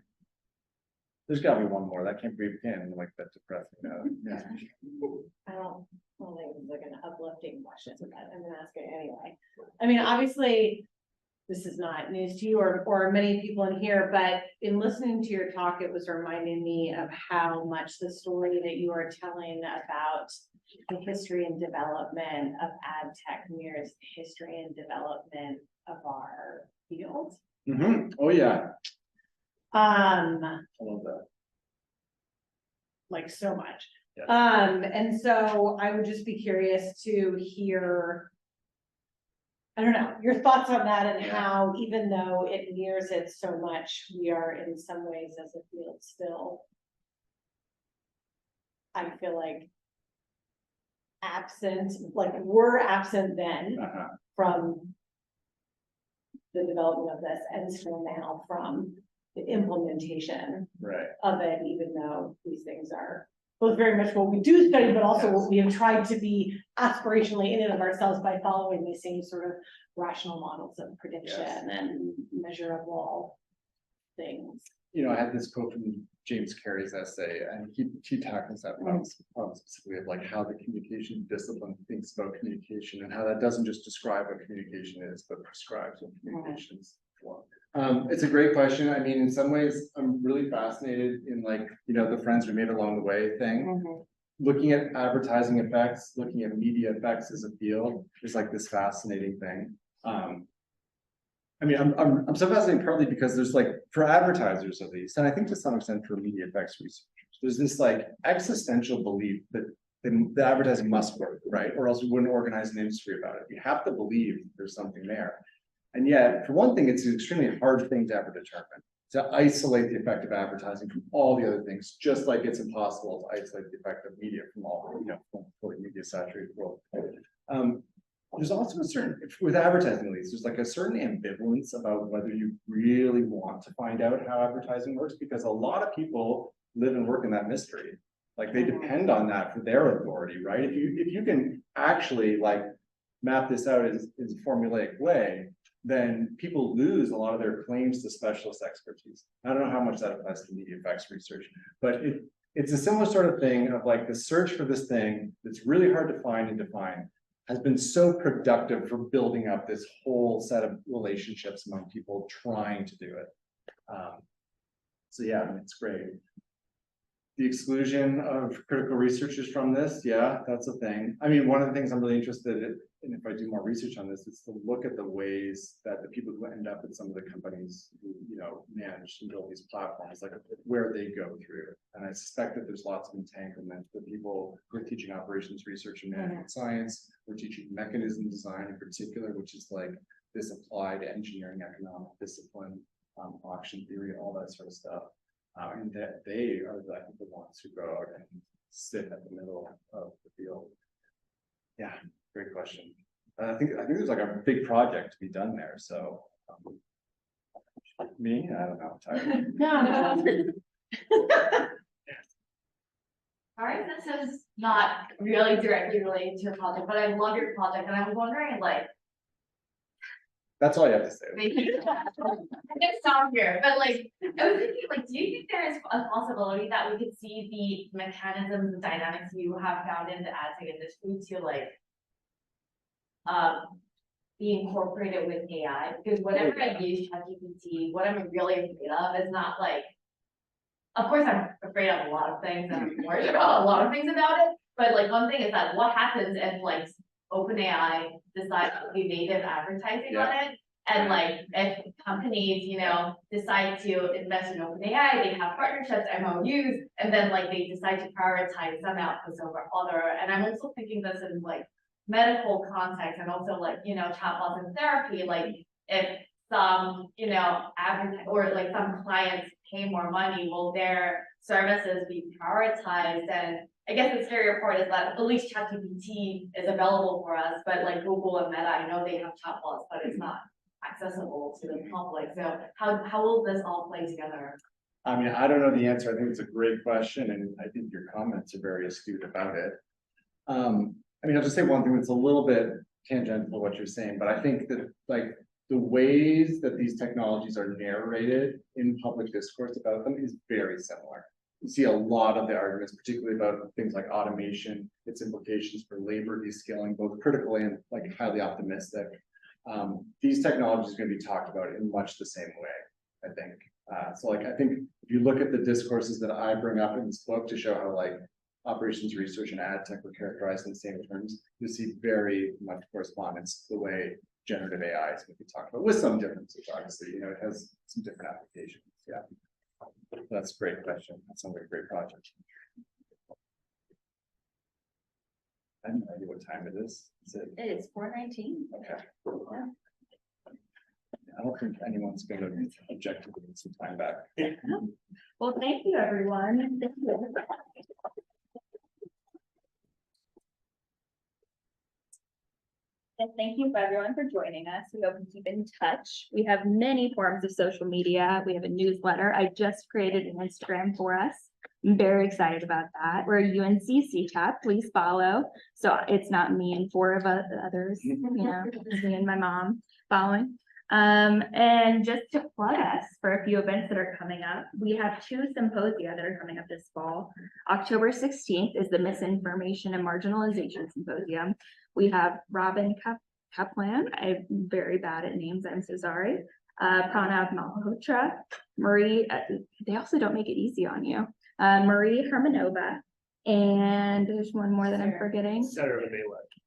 [SPEAKER 1] There's gotta be one more. That can't be again like that depressing note. Yeah.
[SPEAKER 8] I don't think it's like an uplifting question, but I'm gonna ask it anyway. I mean, obviously, this is not news to you or many people in here, but in listening to your talk, it was reminding me of how much the story that you are telling about the history and development of ad tech mirrors the history and development of our field.
[SPEAKER 1] Oh, yeah. I love that.
[SPEAKER 8] Like so much.
[SPEAKER 1] Yeah.
[SPEAKER 8] And so I would just be curious to hear, I don't know, your thoughts on that and
[SPEAKER 1] Yeah.
[SPEAKER 8] how, even though it mirrors it so much, we are in some ways as a field still, I feel like absent, like we're absent then from the development of this and still now from the implementation
[SPEAKER 1] Right.
[SPEAKER 8] of it, even though these things are both very much what we do study, but also what we have tried to be aspirationally in and of ourselves by following these same sort of rational models of prediction and measurable things.
[SPEAKER 1] You know, I had this quote from James Carey's essay, and he tackles that problem specifically of like how the communication discipline thinks about communication and how that doesn't just describe what communication is, but prescribes what communication is for. It's a great question. I mean, in some ways, I'm really fascinated in like, you know, the friends we made along the way thing. Looking at advertising effects, looking at media effects as a field is like this fascinating thing. I mean, I'm so fascinated partly because there's like, for advertisers at least, and I think to some extent for media effects researchers, there's this like existential belief that the advertising must work, right? Or else we wouldn't organize an industry about it. You have to believe there's something there. And yet, for one thing, it's an extremely hard thing to ever determine, to isolate the effect of advertising from all the other things, just like it's impossible to isolate the effect of media from all, you know, from fully media saturated world. There's also a certain, with advertising at least, there's like a certain ambivalence about whether you really want to find out how advertising works, because a lot of people live and work in that mystery. Like they depend on that for their authority, right? If you can actually like map this out in a formulaic way, then people lose a lot of their claims to specialist expertise. I don't know how much that applies to media effects research, but it's a similar sort of thing of like the search for this thing that's really hard to find and define has been so productive for building up this whole set of relationships among people trying to do it. So yeah, I mean, it's great. The exclusion of critical researchers from this, yeah, that's a thing. I mean, one of the things I'm really interested in, and if I do more research on this, is to look at the ways that the people who end up at some of the companies who, you know, manage and build these platforms, like where they go through. And I suspect that there's lots of entanglement for people who are teaching operations research and management science. We're teaching mechanism design in particular, which is like this applied engineering economic discipline, auction theory, all that sort of stuff. And that they are the ones who go out and sit at the middle of the field. Yeah, great question. I think there's like a big project to be done there. So me, I don't know. Tired.
[SPEAKER 8] No.
[SPEAKER 9] All right, this is not really directly related to your project, but I love your project, and I was wondering, like,
[SPEAKER 1] That's all you have to say.
[SPEAKER 9] maybe I can stop here, but like, I was thinking, like, do you think there is a possibility that we could see the mechanisms and dynamics you have found in the ad tech industry to like be incorporated with AI? Because whenever I use ChatGPT, what I'm really afraid of is not like, of course, I'm afraid of a lot of things and I'm worried about a lot of things about it. But like one thing is that what happens if like OpenAI decides to do native advertising on it? And like if companies, you know, decide to invest in OpenAI, they have partnerships, MOUs, and then like they decide to prioritize some outputs over other. And I'm also thinking this in like medical context and also like, you know, chatbots and therapy, like if some, or like some clients pay more money, will their services be prioritized? And I guess the scarier part is that at least ChatGPT is available for us, but like Google and Meta, I know they have chatbots, but it's not accessible to the public. So how will this all play together?
[SPEAKER 1] I mean, I don't know the answer. I think it's a great question, and I think your comments are very astute about it. I mean, I'll just say one thing that's a little bit tangential to what you're saying, but I think that like the ways that these technologies are narrated in public discourse about them is very similar. You see a lot of the arguments, particularly about things like automation, its implications for labor descaling, both critical and like highly optimistic. These technologies are going to be talked about in much the same way, I think. So like, I think if you look at the discourses that I bring up in this book to show how like operations research and ad tech were characterized in the same terms, you see very much correspondence to the way generative AI is going to be talked about, with some differences, obviously, you know, it has some different applications, yeah. That's a great question, that sounds like a great project. I have no idea what time it is. Is it?
[SPEAKER 3] It is 4:19.
[SPEAKER 1] Okay. I don't think anyone's going to object to giving some time back.
[SPEAKER 3] Well, thank you, everyone. Thank you. And thank you for everyone for joining us. We hope you keep in touch. We have many forms of social media. We have a newsletter. I just created an Instagram for us. I'm very excited about that. We're a UNC CTAP. Please follow. So it's not me and 4 of others, you know, it's me and my mom following. And just to plug us for a few events that are coming up, we have 2 symposia that are coming up this fall. October 16th is the Misinformation and Marginalization Symposium. We have Robin Kaplan. I'm very bad at names, I'm so sorry. Pranav Malhotra, Marie, they also don't make it easy on you. Marie Hermanova, and there's one more that I'm forgetting.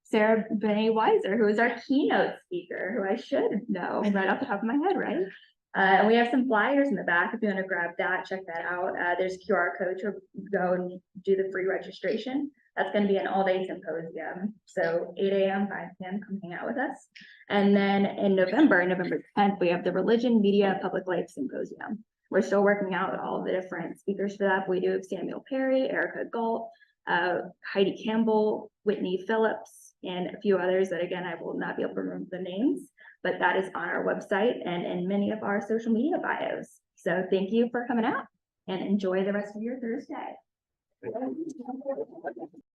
[SPEAKER 3] Sarah Benet Weiser, who is our keynote speaker, who I should know right off the top of my head, right? And we have some flyers in the back. If you want to grab that, check that out. There's a QR code to go and do the free registration. That's going to be an all-day symposium. So 8 a.m., 5 p.m., come hang out with us. And then in November 10th, we have the Religion, Media, Public Life Symposium. We're still working out all of the different speakers for that. We do have Samuel Perry, Erica Galt, Heidi Campbell, Whitney Phillips, and a few others that, again, I will not be able to remember the names, but that is on our website and in many of our social media bios. So thank you for coming out and enjoy the rest of your Thursday.